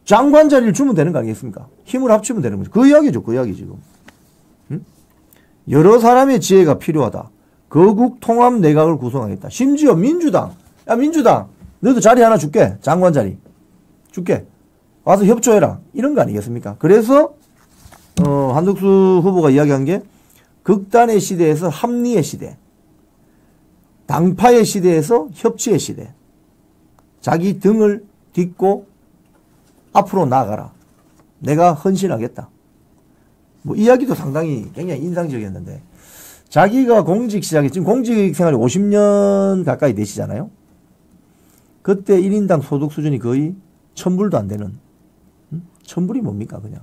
장관 자리를 주면 되는 거 아니겠습니까? 힘을 합치면 되는 거죠. 그 이야기죠, 그 이야기 지금. 여러 사람의 지혜가 필요하다. 거국 통합 내각을 구성하겠다. 심지어 민주당, 야 민주당, 너도 자리 하나 줄게. 장관 자리 줄게. 와서 협조해라. 이런 거 아니겠습니까? 그래서 한덕수 후보가 이야기한 게 극단의 시대에서 합리의 시대, 당파의 시대에서 협치의 시대. 자기 등을 딛고 앞으로 나아가라. 내가 헌신하겠다. 이야기도 상당히 굉장히 인상적이었는데 자기가 지금 공직 생활이 50년 가까이 되시잖아요. 그때 1인당 소득 수준이 거의 1000불도 안 되는 1000불이 뭡니까 그냥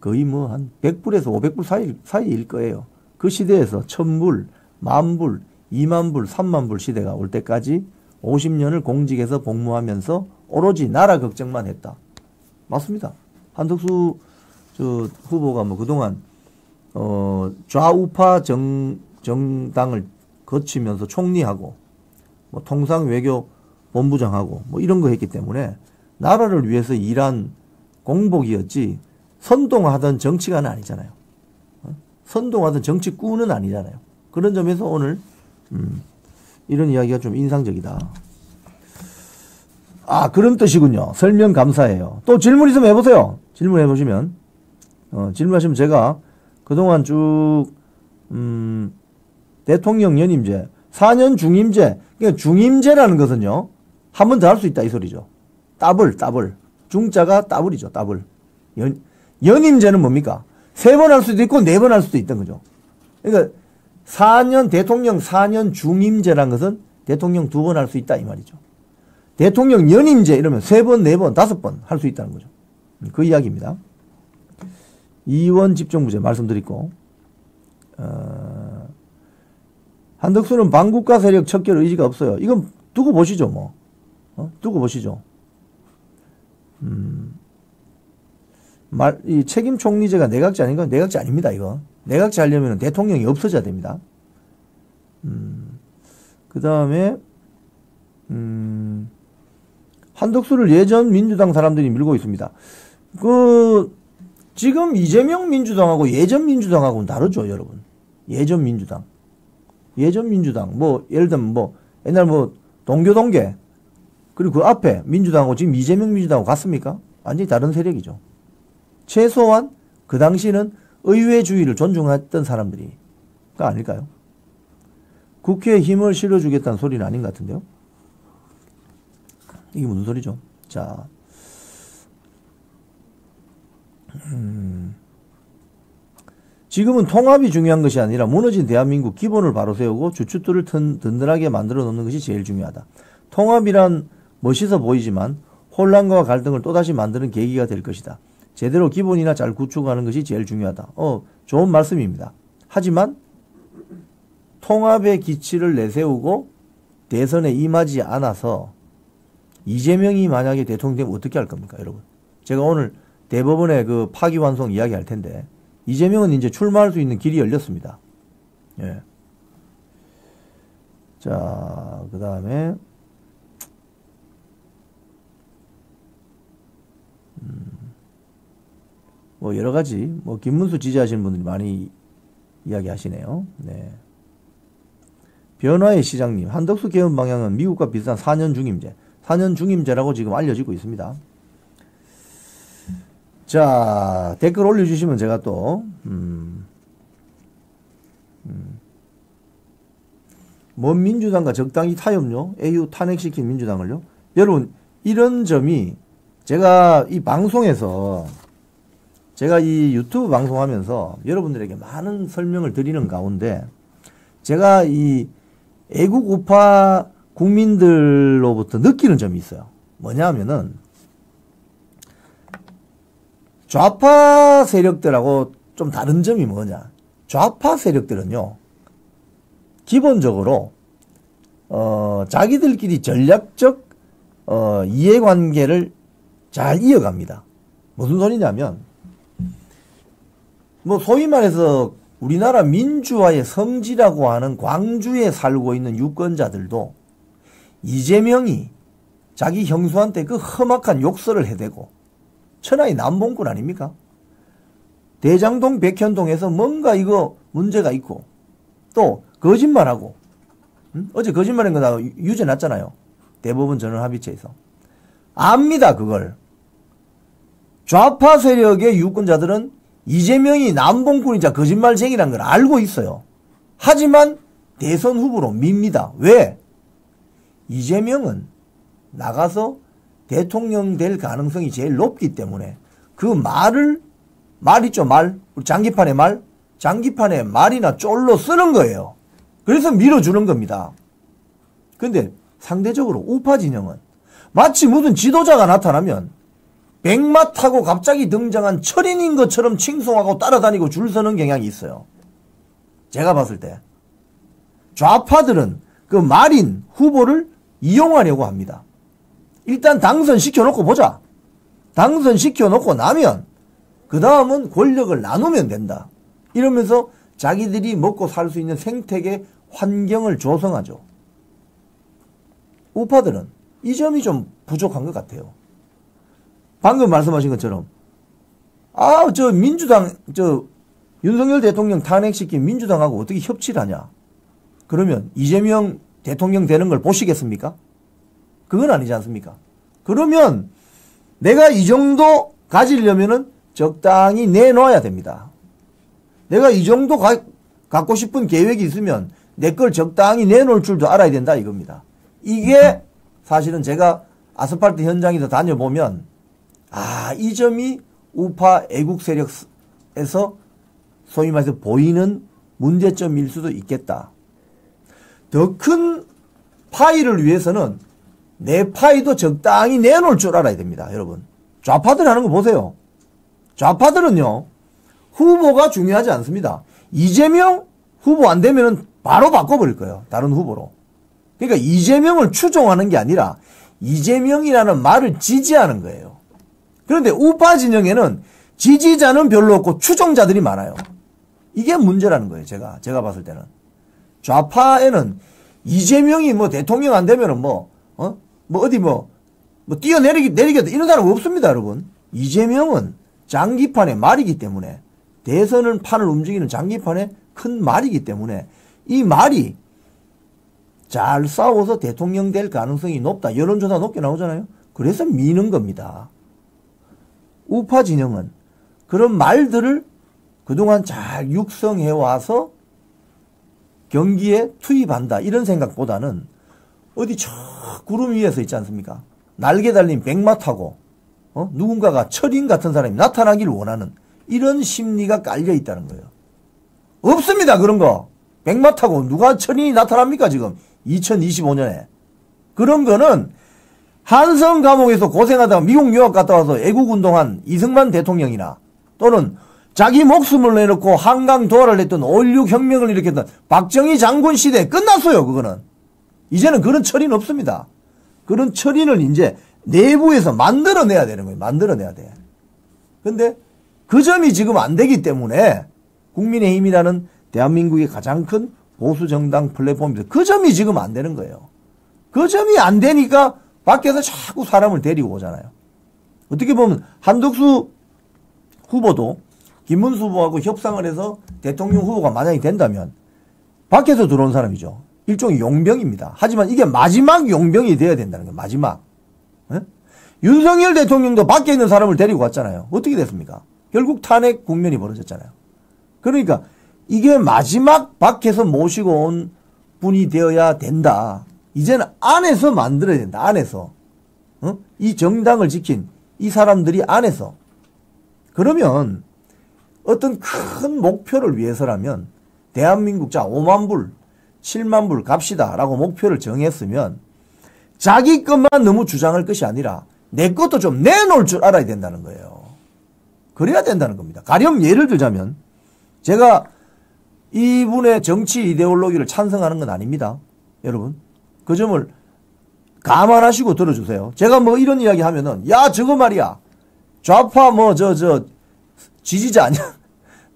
거의 한 100불에서 500불 사이일 거예요. 그 시대에서 1000불, 10,000불, 20,000불, 30,000불 시대가 올 때까지 50년을 공직에서 복무하면서 오로지 나라 걱정만 했다. 맞습니다. 한덕수 후보가 그동안 좌우파 정당을 거치면서 총리하고 통상 외교 본부장하고 이런 거 했기 때문에 나라를 위해서 일한 공복이었지 선동하던 정치가는 아니잖아요. 선동하던 정치꾼은 아니잖아요. 그런 점에서 오늘 이런 이야기가 좀 인상적이다. 그런 뜻이군요. 설명 감사해요. 또 질문 있으면 해보세요. 질문해 보시면 질문하시면 제가 그동안 쭉 대통령 연임제, 4년 중임제, 그러니까 중임제라는 것은요 한 번 더 할 수 있다 이 소리죠. 따블 중자가 따블이죠. 따블. 연임제는 뭡니까? 3번 할 수도 있고 4번 할 수도 있던 거죠. 그러니까 대통령 4년 중임제라는 것은 대통령 2번 할 수 있다 이 말이죠. 대통령 연임제 이러면 3번, 4번, 5번 할 수 있다는 거죠. 그 이야기입니다. 이원 집정부제 말씀드리고 한덕수는 반국가 세력 척결 의지가 없어요. 이건 두고 보시죠. 두고 보시죠. 이 책임 총리제가 내각제 아닌가? 내각제 아닙니다. 이거 내각제 하려면 대통령이 없어져야 됩니다. 그 다음에 한덕수를 예전 민주당 사람들이 밀고 있습니다. 지금 이재명 민주당하고 예전 민주당하고는 다르죠, 여러분. 예전 민주당, 예를 들면 옛날 동교동계, 그리고 그 앞에 민주당하고 지금 이재명 민주당하고 같습니까? 완전히 다른 세력이죠. 최소한 그 당시는 의회주의를 존중했던 사람들이 아닐까요? 국회에 힘을 실어주겠다는 소리는 아닌 것 같은데요. 이게 무슨 소리죠? 자, 지금은 통합이 중요한 것이 아니라 무너진 대한민국 기본을 바로 세우고 주춧돌을 든든하게 만들어 놓는 것이 제일 중요하다. 통합이란 멋있어 보이지만 혼란과 갈등을 또다시 만드는 계기가 될 것이다. 제대로 기본이나 잘 구축하는 것이 제일 중요하다. 좋은 말씀입니다. 하지만 통합의 기치를 내세우고 대선에 임하지 않아서 이재명이 만약에 대통령 되면 어떻게 할 겁니까, 여러분? 제가 오늘 대법원의 그 파기환송 이야기할 텐데 이재명은 이제 출마할 수 있는 길이 열렸습니다. 예. 자, 그 다음에 뭐 여러 가지 뭐 김문수 지지하시는 분들이 많이 이야기하시네요. 네. 변화의 시장님, 한덕수 개헌 방향은 미국과 비슷한 4년 중임제, 4년 중임제라고 지금 알려지고 있습니다. 자, 댓글 올려주시면 제가 또 뭔 민주당과 적당히 타협요? AU 탄핵시킨 민주당을요? 여러분, 이런 점이 제가 이 방송에서 제가 이 유튜브 방송하면서 여러분들에게 많은 설명을 드리는 가운데 제가 이 애국 우파 국민들로부터 느끼는 점이 있어요. 뭐냐 하면은 좌파 세력들하고 좀 다른 점이 뭐냐. 좌파 세력들은요. 기본적으로 자기들끼리 전략적 이해관계를 잘 이어갑니다. 무슨 소리냐면 뭐 소위 말해서 우리나라 민주화의 성지라고 하는 광주에 살고 있는 유권자들도 이재명이 자기 형수한테 그 험악한 욕설을 해대고 천하의 남봉꾼 아닙니까? 대장동 백현동에서 뭔가 이거 문제가 있고 또 거짓말하고 어제 거짓말한 거 다 유죄 났잖아요. 대법원 전원합의체에서. 압니다 그걸. 좌파 세력의 유권자들은 이재명이 남봉꾼이자 거짓말쟁이라는 걸 알고 있어요. 하지만 대선 후보로 밉니다. 왜? 이재명은 나가서 대통령 될 가능성이 제일 높기 때문에 그 말 있죠, 말. 우리 장기판의 말. 장기판의 말이나 쫄로 쓰는 거예요. 그래서 밀어주는 겁니다. 근데 상대적으로 우파 진영은 마치 무슨 지도자가 나타나면 백마 타고 갑자기 등장한 철인인 것처럼 칭송하고 따라다니고 줄 서는 경향이 있어요. 제가 봤을 때 좌파들은 그 말인 후보를 이용하려고 합니다. 일단 당선시켜놓고 보자. 당선시켜놓고 나면 그 다음은 권력을 나누면 된다. 이러면서 자기들이 먹고 살 수 있는 생태계 환경을 조성하죠. 우파들은 이 점이 좀 부족한 것 같아요. 방금 말씀하신 것처럼 저 민주당 윤석열 대통령 탄핵시킨 민주당하고 어떻게 협치를 하냐. 그러면 이재명 대통령 되는 걸 보시겠습니까? 그건 아니지 않습니까? 그러면 내가 이 정도 가지려면은 적당히 내놔야 됩니다. 내가 이 정도 갖고 싶은 계획이 있으면 내 걸 적당히 내놓을 줄도 알아야 된다 이겁니다. 이게 사실은 제가 아스팔트 현장에서 다녀보면 이 점이 우파 애국 세력에서 소위 말해서 보이는 문제점일 수도 있겠다. 더 큰 파이를 위해서는 내 파이도 적당히 내놓을 줄 알아야 됩니다. 여러분. 좌파들 하는 거 보세요. 좌파들은요. 후보가 중요하지 않습니다. 이재명 후보 안 되면은 바로 바꿔버릴 거예요. 다른 후보로. 그러니까 이재명을 추종하는 게 아니라 이재명이라는 말을 지지하는 거예요. 그런데 우파 진영에는 지지자는 별로 없고 추종자들이 많아요. 이게 문제라는 거예요. 제가 봤을 때는. 좌파에는 이재명이 뭐 대통령 안 되면은 뛰어내리겠다 이런 사람 없습니다, 여러분. 이재명은 장기판의 말이기 때문에 대선은 판을 움직이는 장기판의 큰 말이기 때문에 이 말이 잘 싸워서 대통령 될 가능성이 높다. 여론조사 높게 나오잖아요. 그래서 미는 겁니다. 우파 진영은 그런 말들을 그동안 잘 육성해와서 경기에 투입한다. 이런 생각보다는 어디 저 구름 위에서 있지 않습니까? 날개 달린 백마 타고 누군가가 철인 같은 사람이 나타나길 원하는 이런 심리가 깔려 있다는 거예요. 없습니다. 그런 거. 백마 타고 누가 철인이 나타납니까 지금 2025년에. 그런 거는 한성 감옥에서 고생하다가 미국 유학 갔다 와서 애국운동한 이승만 대통령이나 또는 자기 목숨을 내놓고 한강 도하를 했던 5.16 혁명을 일으켰던 박정희 장군 시대 끝났어요. 그거는. 이제는 그런 처리는 없습니다. 그런 처리는 이제 내부에서 만들어내야 되는 거예요. 만들어내야 돼. 근데 그 점이 지금 안 되기 때문에 국민의힘이라는 대한민국의 가장 큰 보수정당 플랫폼입니다. 그 점이 지금 안 되는 거예요. 그 점이 안 되니까 밖에서 자꾸 사람을 데리고 오잖아요. 어떻게 보면 한덕수 후보도 김문수 후보하고 협상을 해서 대통령 후보가 만약에 된다면 밖에서 들어온 사람이죠. 일종의 용병입니다. 하지만 이게 마지막 용병이 돼야 된다는 거예요. 마지막. 네? 윤석열 대통령도 밖에 있는 사람을 데리고 왔잖아요. 어떻게 됐습니까? 결국 탄핵 국면이 벌어졌잖아요. 그러니까 이게 마지막 밖에서 모시고 온 분이 되어야 된다. 이제는 안에서 만들어야 된다. 안에서. 이 정당을 지킨 이 사람들이 안에서. 그러면 어떤 큰 목표를 위해서라면 대한민국 자 5만 불, 7만 불 갑시다 라고 목표를 정했으면 자기 것만 너무 주장할 것이 아니라 내 것도 좀 내놓을 줄 알아야 된다는 거예요. 그래야 된다는 겁니다. 가령 예를 들자면 제가 이분의 정치 이데올로기를 찬성하는 건 아닙니다. 여러분. 그 점을 감안하시고 들어주세요. 제가 뭐 이런 이야기 하면은 야 저거 말이야. 좌파 뭐 지지자 아니야.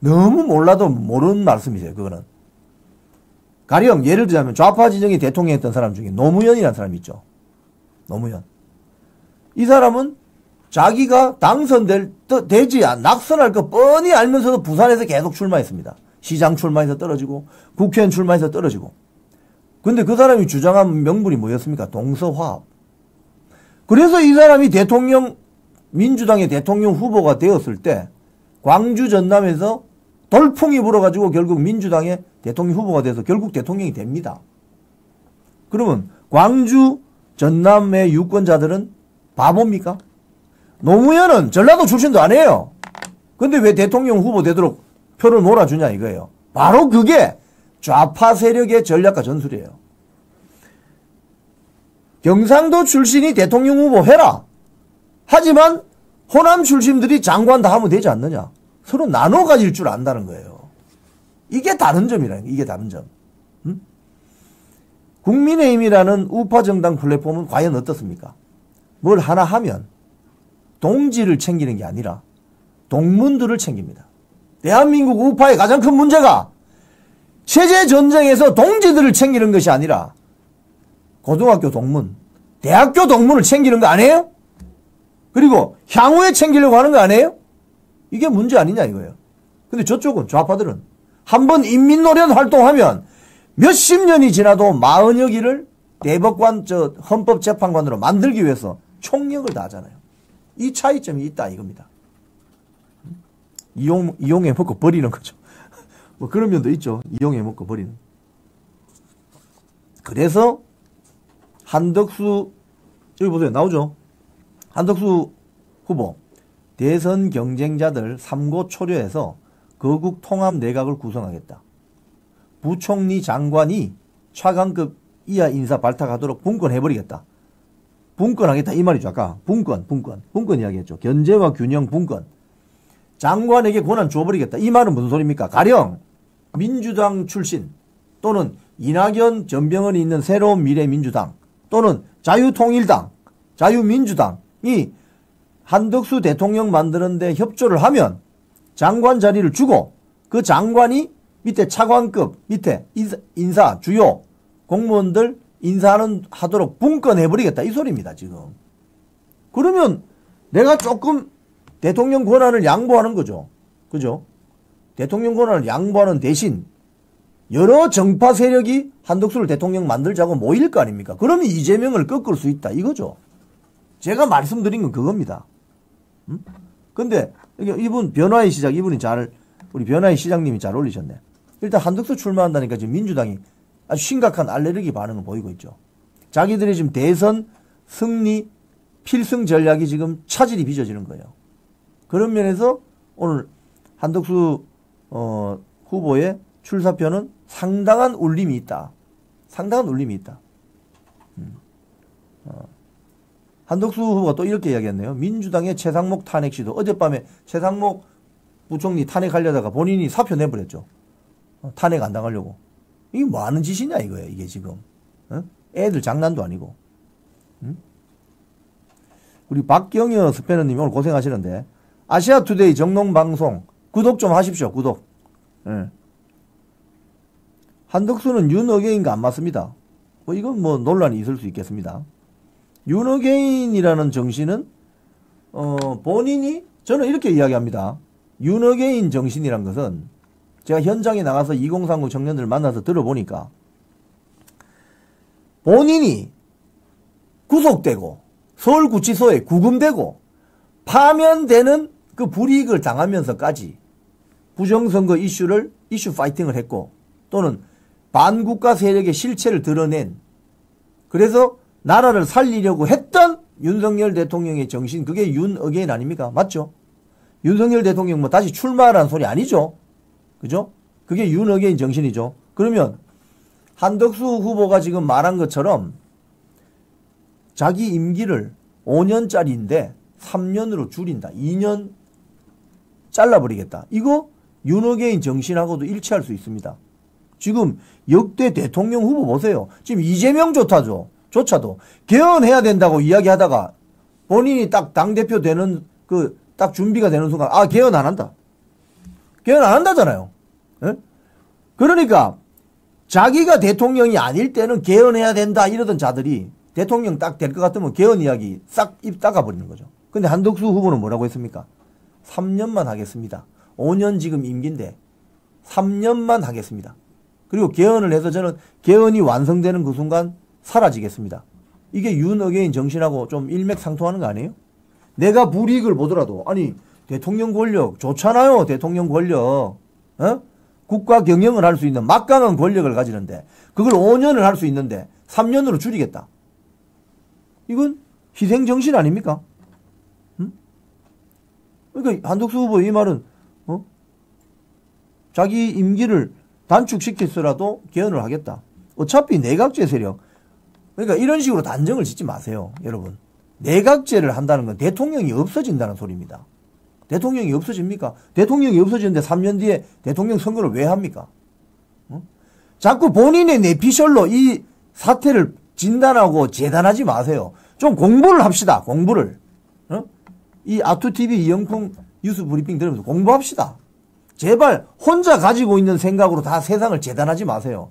너무 몰라도 모르는 말씀이세요. 그거는. 가령 예를 들자면 좌파 진영이 대통령했던 사람 중에 노무현이라는 사람이 있죠. 노무현. 이 사람은 자기가 되지 낙선할 거 뻔히 알면서도 부산에서 계속 출마했습니다. 시장 출마해서 떨어지고 국회의원 출마해서 떨어지고. 근데 그 사람이 주장한 명분이 뭐였습니까? 동서화합. 그래서 이 사람이 민주당의 대통령 후보가 되었을 때 광주 전남에서 돌풍이 불어가지고 결국 민주당의 대통령 후보가 돼서 결국 대통령이 됩니다. 그러면 광주 전남의 유권자들은 바보입니까? 노무현은 전라도 출신도 아니에요. 근데 왜 대통령 후보 되도록 표를 몰아주냐 이거예요. 바로 그게 좌파 세력의 전략과 전술이에요. 경상도 출신이 대통령 후보 해라. 하지만 호남 출신들이 장관 다 하면 되지 않느냐. 서로 나눠 가질 줄 안다는 거예요. 이게 다른 점이라는 거예요. 이게 다른 점. 국민의힘이라는 우파 정당 플랫폼은 과연 어떻습니까? 뭘 하나 하면 동지를 챙기는 게 아니라 동문들을 챙깁니다. 대한민국 우파의 가장 큰 문제가 체제 전쟁에서 동지들을 챙기는 것이 아니라 고등학교 동문, 대학교 동문을 챙기는 거 아니에요? 그리고 향후에 챙기려고 하는 거 아니에요? 이게 문제 아니냐 이거예요. 근데 저쪽은 좌파들은 한번 인민노련 활동하면 몇십 년이 지나도 40여 기를 대법관 헌법재판관으로 만들기 위해서 총력을 다하잖아요. 이 차이점이 있다 이겁니다. 이용해 먹고 버리는 거죠. 뭐 그런 면도 있죠. 이용해 먹고 버리는. 그래서 한덕수 여기 보세요. 나오죠. 한덕수 후보 대선 경쟁자들 3고 초려해서 거국 통합 내각을 구성하겠다. 부총리 장관이 차관급 이하 인사 발탁하도록 분권해버리겠다. 분권하겠다 이 말이죠. 아까 분권 이야기했죠. 견제와 균형 분권. 장관에게 권한 줘버리겠다. 이 말은 무슨 소리입니까? 가령 민주당 출신 또는 이낙연 전병헌이 있는 새로운 미래민주당 또는 자유통일당, 자유민주당이 한덕수 대통령 만드는데 협조를 하면 장관 자리를 주고 그 장관이 밑에 차관급 밑에 인사 주요 공무원들 하도록 분권해버리겠다 이 소리입니다 지금. 그러면 내가 조금 대통령 권한을 양보하는 거죠. 그죠? 대통령 권한을 양보하는 대신 여러 정파 세력이 한덕수를 대통령 만들자고 모일 거 아닙니까? 그러면 이재명을 꺾을 수 있다 이거죠. 제가 말씀드린 건 그겁니다. 근데 이분 변화의 시작 우리 변화의 시장님이 잘 올리셨네. 일단 한덕수 출마한다니까 지금 민주당이 아주 심각한 알레르기 반응을 보이고 있죠. 자기들이 지금 대선 승리 필승 전략이 지금 차질이 빚어지는 거예요. 그런 면에서 오늘 한덕수 후보의 출사표는 상당한 울림이 있다. 상당한 울림이 있다. 한덕수 후보가 또 이렇게 이야기했네요. 민주당의 최상목 탄핵 시도. 어젯밤에 최상목 부총리 탄핵하려다가 본인이 사표 내버렸죠. 탄핵 안 당하려고. 이게 뭐 하는 짓이냐 이거예요. 이게 지금. 애들 장난도 아니고. 우리 박경여 스패너님 오늘 고생하시는데 아시아투데이 정농방송 구독 좀 하십시오. 구독. 한덕수는 윤어게인과 안 맞습니다. 이건 뭐 논란이 있을 수 있겠습니다. 윤어게인이라는 정신은 본인이 저는 이렇게 이야기합니다. 윤어게인 정신이란 것은 제가 현장에 나가서 2030 청년들을 만나서 들어보니까 본인이 구속되고 서울구치소에 구금되고 파면되는 그 불이익을 당하면서까지 부정선거 이슈 파이팅을 했고 또는 반국가 세력의 실체를 드러낸 그래서 나라를 살리려고 했던 윤석열 대통령의 정신 그게 윤어게인 아닙니까? 맞죠? 윤석열 대통령 뭐 다시 출마하라는 소리 아니죠? 그죠? 그게 윤어게인 정신이죠. 그러면 한덕수 후보가 지금 말한 것처럼 자기 임기를 5년짜리인데 3년으로 줄인다. 2년 잘라버리겠다. 이거 윤어게인 정신하고도 일치할 수 있습니다. 지금 역대 대통령 후보 보세요. 지금 이재명 조차도 개헌해야 된다고 이야기하다가 본인이 딱 당대표 되는 딱 준비가 되는 순간 개헌 안 한다. 개헌 안 한다잖아요. 예? 그러니까 자기가 대통령이 아닐 때는 개헌해야 된다 이러던 자들이 대통령 딱 될 것 같으면 개헌 이야기 싹 입 닦아버리는 거죠. 근데 한덕수 후보는 뭐라고 했습니까? 3년만 하겠습니다. 5년 지금 임기인데 3년만 하겠습니다. 그리고 개헌을 해서 저는 개헌이 완성되는 그 순간 사라지겠습니다. 이게 윤어게인 정신하고 좀 일맥상통하는 거 아니에요? 내가 불이익을 보더라도 아니 대통령 권력 좋잖아요. 대통령 권력. 국가 경영을 할 수 있는 막강한 권력을 가지는데 그걸 5년을 할 수 있는데 3년으로 줄이겠다. 이건 희생정신 아닙니까? 그러니까 한덕수 후보 이 말은 자기 임기를 단축시켜서라도 개헌을 하겠다. 어차피 내각제 세력 그러니까 이런 식으로 단정을 짓지 마세요. 여러분. 내각제를 한다는 건 대통령이 없어진다는 소리입니다. 대통령이 없어집니까? 대통령이 없어지는데 3년 뒤에 대통령 선거를 왜 합니까? 자꾸 본인의 내피셜로 이 사태를 진단하고 재단하지 마세요. 좀 공부를 합시다. 공부를. 이 아투TV 이영풍 뉴스 브리핑 들으면서 공부합시다. 제발 혼자 가지고 있는 생각으로 다 세상을 재단하지 마세요.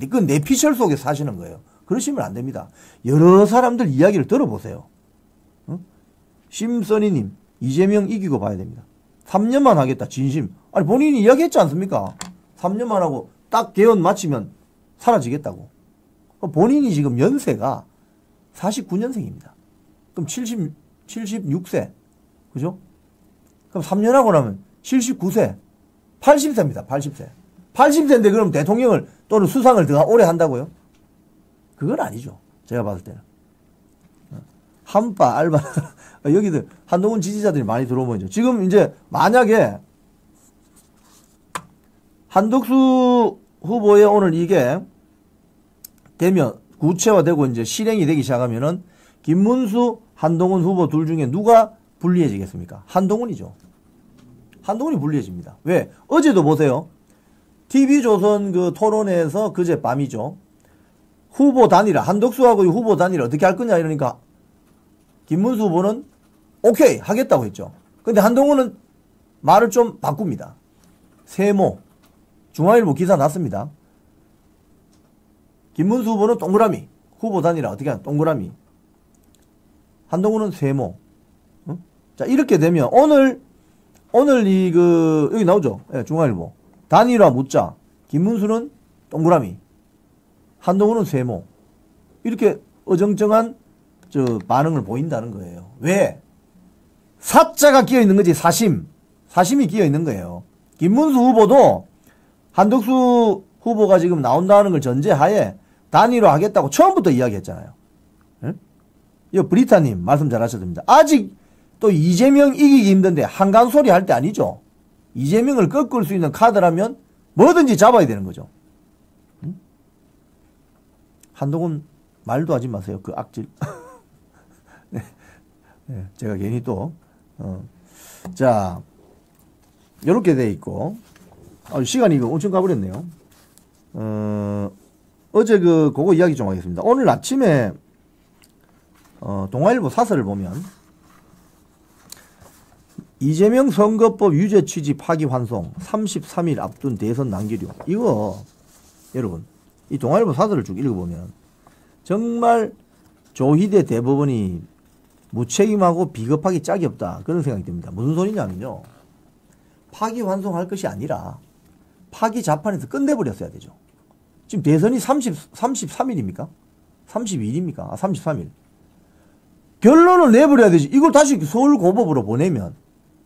그 내피셜 속에 사시는 거예요. 그러시면 안 됩니다. 여러 사람들 이야기를 들어보세요. 심선희님 이재명 이기고 봐야 됩니다. 3년만 하겠다. 진심. 아니 본인이 이야기했지 않습니까? 3년만 하고 딱 개헌 마치면 사라지겠다고. 본인이 지금 연세가 49년생입니다. 그럼 76세. 그죠? 그럼 3년 하고 나면 79세. 80세입니다. 80세. 80세인데 그럼 대통령을 또는 수상을 더 오래 한다고요? 그건 아니죠. 제가 봤을 때는. 한파, 알바. 여기들 한동훈 지지자들이 많이 들어오면 지금 이제 만약에 한덕수 후보의 오늘 이게 되면 구체화되고 이제 실행이 되기 시작하면은 김문수, 한동훈 후보 둘 중에 누가 불리해지겠습니까? 한동훈이죠. 한동훈이 불리해집니다. 왜? 어제도 보세요. TV조선 그 토론회에서 그제 밤이죠. 후보 단일화, 한덕수하고 후보 단일화 어떻게 할 거냐 이러니까 김문수 후보는 오케이 하겠다고 했죠. 근데 한동훈은 말을 좀 바꿉니다. 세모. 중앙일보 기사 났습니다. 김문수 후보는 동그라미. 후보 단일화 어떻게 하냐 동그라미. 한동훈은 세모. 자 이렇게 되면 오늘 여기 나오죠. 예, 중앙일보. 단일화 묻자. 김문수는 동그라미. 한동훈은 세모. 이렇게 어정쩡한 반응을 보인다는 거예요. 왜? 사자가 끼어 있는 거지, 사심이 끼어 있는 거예요. 김문수 후보도 한덕수 후보가 지금 나온다는 걸 전제하에 단일화 하겠다고 처음부터 이야기했잖아요. 응? 이 브리타님 말씀 잘 하셨습니다. 아직 또 이재명 이기기 힘든데 한간 소리 할 때 아니죠. 이재명을 꺾을 수 있는 카드라면 뭐든지 잡아야 되는 거죠. 응? 한동훈 말도 하지 마세요. 그 악질. 네. 예, 제가 괜히 또, 자, 요렇게 돼 있고, 시간이 이거 엄청 가버렸네요. 어제 그거 이야기 좀 하겠습니다. 오늘 아침에, 동아일보 사설을 보면, 이재명 선거법 유죄 취지 파기 환송 33일 앞둔 대선 난기류. 이거, 여러분, 이 동아일보 사설을 쭉 읽어보면, 정말 조희대 대법원이 무책임하고 비겁하기 짝이 없다. 그런 생각이 듭니다. 무슨 소리냐면요. 파기 환송할 것이 아니라 파기 자판에서 끝내버렸어야 되죠. 지금 대선이 33일입니까? 32일입니까? 33일. 결론을 내버려야 되지. 이걸 다시 서울고법으로 보내면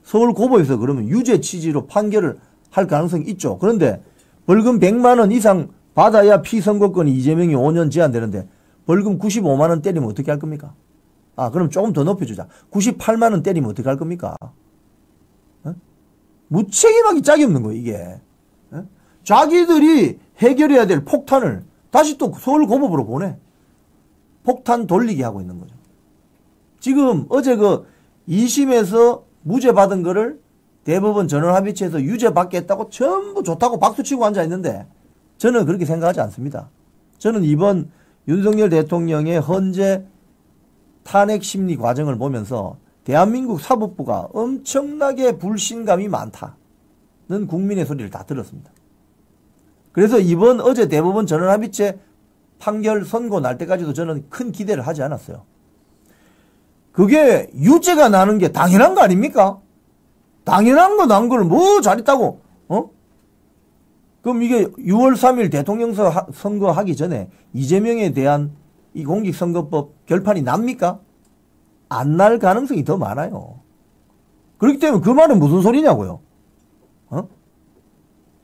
서울고법에서 그러면 유죄 취지로 판결을 할 가능성이 있죠. 그런데 벌금 100만 원 이상 받아야 피선거권이 이재명이 5년 제한되는데 벌금 95만 원 때리면 어떻게 할 겁니까? 그럼 조금 더 높여주자. 98만 원 때리면 어떻게 할 겁니까? 무책임하기 짝이 없는 거예요, 이게. 자기들이 해결해야 될 폭탄을 다시 또 서울고법으로 보내. 폭탄 돌리게 하고 있는 거죠. 지금 어제 2심에서 무죄 받은 거를 대법원 전원합의체에서 유죄 받겠다고 전부 좋다고 박수치고 앉아있는데 저는 그렇게 생각하지 않습니다. 저는 이번 윤석열 대통령의 헌재 탄핵 심리 과정을 보면서 대한민국 사법부가 엄청나게 불신감이 많다는 국민의 소리를 다 들었습니다. 그래서 이번 어제 대법원 전원합의체 판결 선고 날 때까지도 저는 큰 기대를 하지 않았어요. 그게 유죄가 나는 게 당연한 거 아닙니까? 당연한 거 난 걸 뭐 잘했다고, 그럼 이게 6월 3일 대통령 선거하기 전에 이재명에 대한 이 공직선거법 결판이 납니까? 안 날 가능성이 더 많아요. 그렇기 때문에 그 말은 무슨 소리냐고요?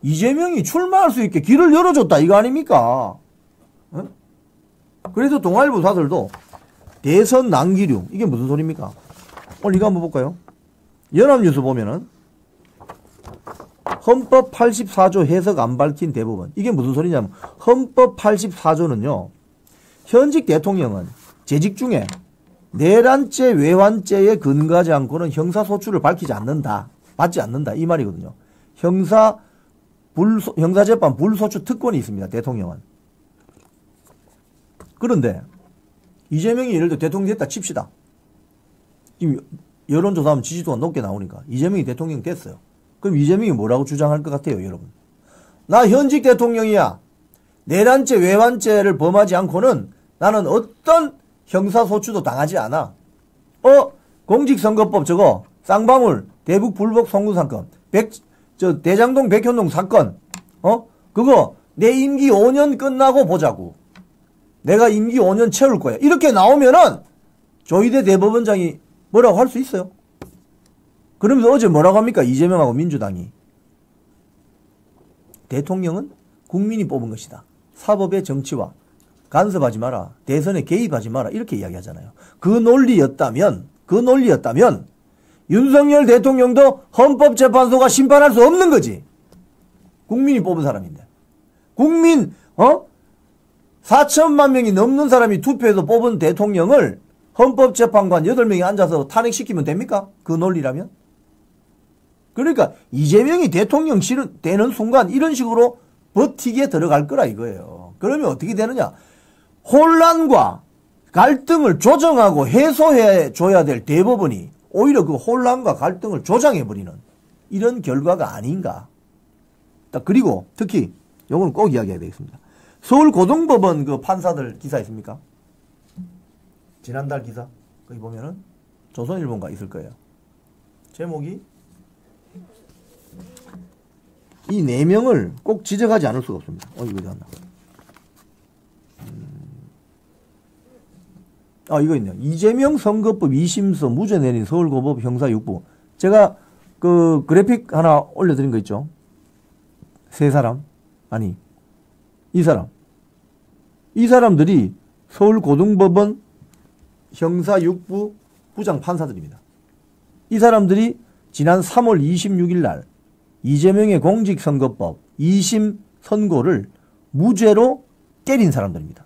이재명이 출마할 수 있게 길을 열어줬다 이거 아닙니까? 그래서 동아일보 사설도 대선 난기류 이게 무슨 소리입니까? 오늘 이거 한번 볼까요? 연합뉴스 보면은 헌법 84조 해석 안 밝힌 대법원 이게 무슨 소리냐면 헌법 84조는요 현직 대통령은 재직 중에 내란죄 외환죄에 근거하지 않고는 형사소추를 밝히지 않는다 받지 않는다 이 말이거든요. 형사재판 불소추 특권이 있습니다. 대통령은. 그런데 이재명이 예를 들어 대통령 됐다 칩시다. 지금 여론조사하면 지지도가 높게 나오니까 이재명이 대통령 됐어요. 그럼 이재명이 뭐라고 주장할 것 같아요, 여러분? 나 현직 대통령이야. 내란죄, 외환죄를 범하지 않고는 나는 어떤 형사소추도 당하지 않아. 공직선거법 저거 쌍방울 대북 불복 송금 사건, 대장동 백현동 사건, 그거 내 임기 5년 끝나고 보자고. 내가 임기 5년 채울 거야. 이렇게 나오면은 조희대 대법원장이 뭐라고 할 수 있어요? 그러면서 어제 뭐라고 합니까? 이재명하고 민주당이. 대통령은 국민이 뽑은 것이다. 사법의 정치와 간섭하지 마라. 대선에 개입하지 마라. 이렇게 이야기하잖아요. 그 논리였다면 윤석열 대통령도 헌법재판소가 심판할 수 없는 거지. 국민이 뽑은 사람인데. 국민 4천만 명이 넘는 사람이 투표해서 뽑은 대통령을 헌법재판관 8명이 앉아서 탄핵시키면 됩니까? 그 논리라면? 그러니까 이재명이 대통령 되는 순간 이런 식으로 버티기에 들어갈 거라 이거예요. 그러면 어떻게 되느냐? 혼란과 갈등을 조정하고 해소해 줘야 될 대법원이 오히려 그 혼란과 갈등을 조장해버리는 이런 결과가 아닌가. 그리고 특히 이건 꼭 이야기해야 되겠습니다. 서울고등법원 그 판사들 기사 있습니까? 지난달 기사 거기 보면은 조선일보가 있을 거예요. 제목이 이 4명을 꼭 지적하지 않을 수가 없습니다. 이거 어디 갔나? 이거 있네요. 이재명 선거법 2심서 무죄 내린 서울고법 형사 6부. 제가 그 그래픽 하나 올려드린 거 있죠? 세 사람? 아니, 이 사람. 이 사람들이 서울고등법원 형사 6부 부장 판사들입니다. 이 사람들이 지난 3월 26일 날 이재명의 공직선거법 2심 선고를 무죄로 때린 사람들입니다.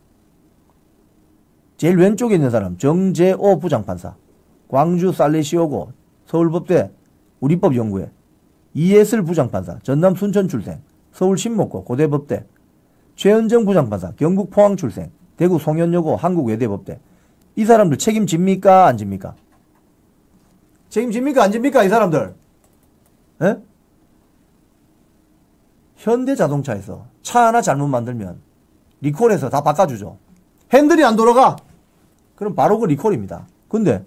제일 왼쪽에 있는 사람 정재호 부장판사. 광주 살레시오고 서울법대 우리법연구회, 이예슬 부장판사 전남 순천 출생, 서울 신목고 고대법대, 최은정 부장판사 경북 포항 출생, 대구 송현여고 한국외대법대. 이 사람들 책임집니까 안 집니까? 책임집니까 안 집니까 이 사람들? 에? 현대자동차에서 차 하나 잘못 만들면 리콜해서 다 바꿔주죠. 핸들이 안 돌아가? 그럼 바로 그 리콜입니다. 근데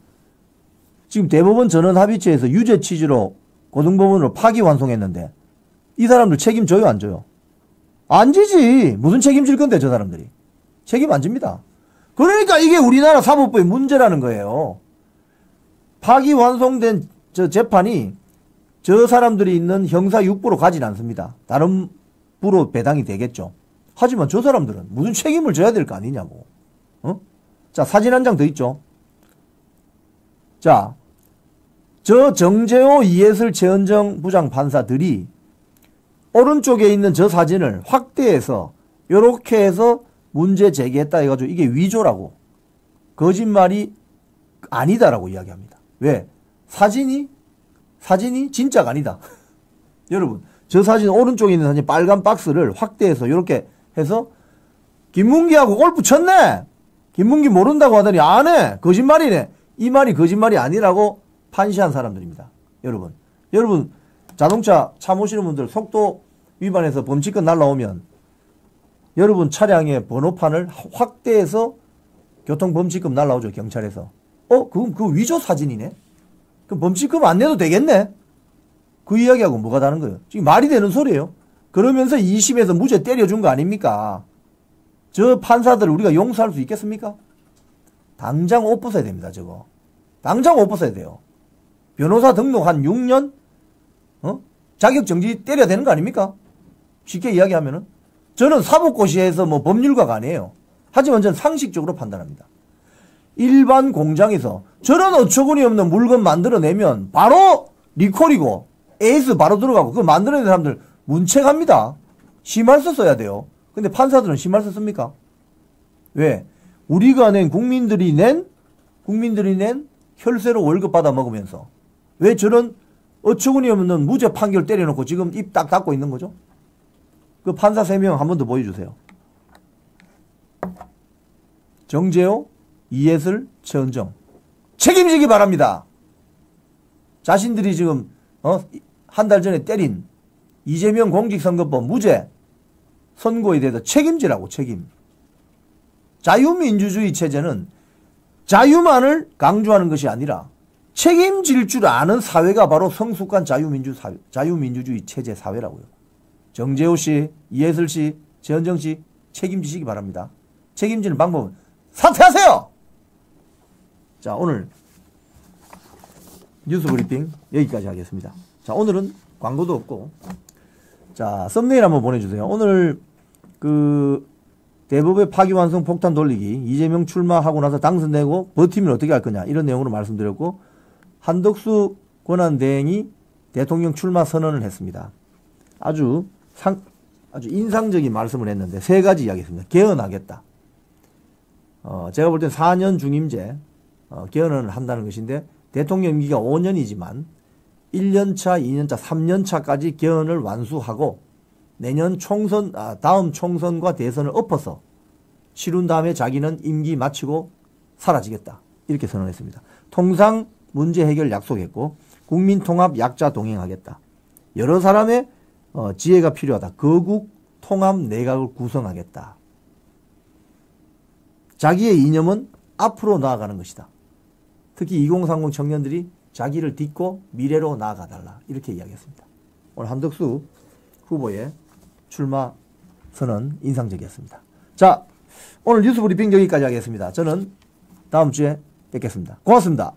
지금 대법원 전원합의체에서 유죄 취지로 고등법원으로 파기환송했는데 이 사람들 책임져요 안 져요? 안 지지. 무슨 책임질 건데 저 사람들이. 책임 안 집니다. 그러니까 이게 우리나라 사법부의 문제라는 거예요. 파기환송된 저 재판이 저 사람들이 있는 형사 6부로 가진 않습니다. 다른 부로 배당이 되겠죠. 하지만 저 사람들은 무슨 책임을 져야 될 거 아니냐고. 어? 자, 사진 한 장 더 있죠. 자, 저 정재호, 이예슬, 최은정 부장 판사들이 오른쪽에 있는 저 사진을 확대해서 요렇게 해서 문제 제기했다 해가지고 이게 위조라고, 거짓말이 아니다라고 이야기합니다. 왜? 사진이 진짜가 아니다. 여러분, 저 사진 오른쪽에 있는 사진 빨간 박스를 확대해서 이렇게 해서 김문기하고 골프 쳤네. 김문기 모른다고 하더니 안 해. 거짓말이네. 이 말이 거짓말이 아니라고 판시한 사람들입니다. 여러분 자동차 차 모시는 분들 속도 위반해서 범칙권 날라오면 여러분 차량의 번호판을 확대해서 교통범칙금 날라오죠. 경찰에서. 그럼 그 위조 사진이네. 그럼 범칙금 안 내도 되겠네. 그 이야기하고 뭐가 다른 거예요? 지금 말이 되는 소리예요. 그러면서 2심에서 무죄 때려준 거 아닙니까? 저 판사들 우리가 용서할 수 있겠습니까? 당장 옷 벗어야 됩니다. 저거. 당장 옷 벗어야 돼요. 변호사 등록 한 6년? 자격정지 때려야 되는 거 아닙니까? 쉽게 이야기하면은. 저는 사법고시에서 뭐 법률가가 아니에요. 하지만 저는 상식적으로 판단합니다. 일반 공장에서 저런 어처구니 없는 물건 만들어내면 바로 리콜이고 에이스 바로 들어가고 그거 만들어낸 사람들 문책합니다. 심할서 써야 돼요. 근데 판사들은 심할서 씁니까? 왜? 우리가 낸 국민들이 낸 혈세로 월급 받아 먹으면서 왜 저런 어처구니 없는 무죄 판결 때려놓고 지금 입 딱 닫고 있는 거죠? 그 판사 3명 한 번 더 보여주세요. 정재호, 이예슬, 최은정. 책임지기 바랍니다. 자신들이 지금 한 달 전에 때린 이재명 공직선거법 무죄 선고에 대해서 책임지라고. 책임. 자유민주주의 체제는 자유만을 강조하는 것이 아니라 책임질 줄 아는 사회가 바로 성숙한 자유민주주의 체제 사회라고요. 정재호 씨, 이예슬 씨, 최은정 씨 책임지시기 바랍니다. 책임지는 방법은 사퇴하세요! 자, 오늘 뉴스 브리핑 여기까지 하겠습니다. 자, 오늘은 광고도 없고, 자, 썸네일 한번 보내주세요. 오늘 대법의 파기환송 폭탄 돌리기, 이재명 출마하고 나서 당선되고 버티면 어떻게 할 거냐, 이런 내용으로 말씀드렸고, 한덕수 권한대행이 대통령 출마 선언을 했습니다. 아주 인상적인 말씀을 했는데 3가지 이야기했습니다. 개헌하겠다. 제가 볼 땐 4년 중임제 개헌을 한다는 것인데, 대통령 임기가 5년이지만 1년차, 2년차, 3년차까지 개헌을 완수하고 내년 총선, 다음 총선과 대선을 엎어서 치룬 다음에 자기는 임기 마치고 사라지겠다. 이렇게 선언했습니다. 통상 문제 해결 약속했고, 국민 통합 약자 동행하겠다. 여러 사람의 지혜가 필요하다. 거국 통합 내각을 구성하겠다. 자기의 이념은 앞으로 나아가는 것이다. 특히 2030 청년들이 자기를 딛고 미래로 나아가달라. 이렇게 이야기했습니다. 오늘 한덕수 후보의 출마 선언 인상적이었습니다. 자, 오늘 뉴스 브리핑 여기까지 하겠습니다. 저는 다음 주에 뵙겠습니다. 고맙습니다.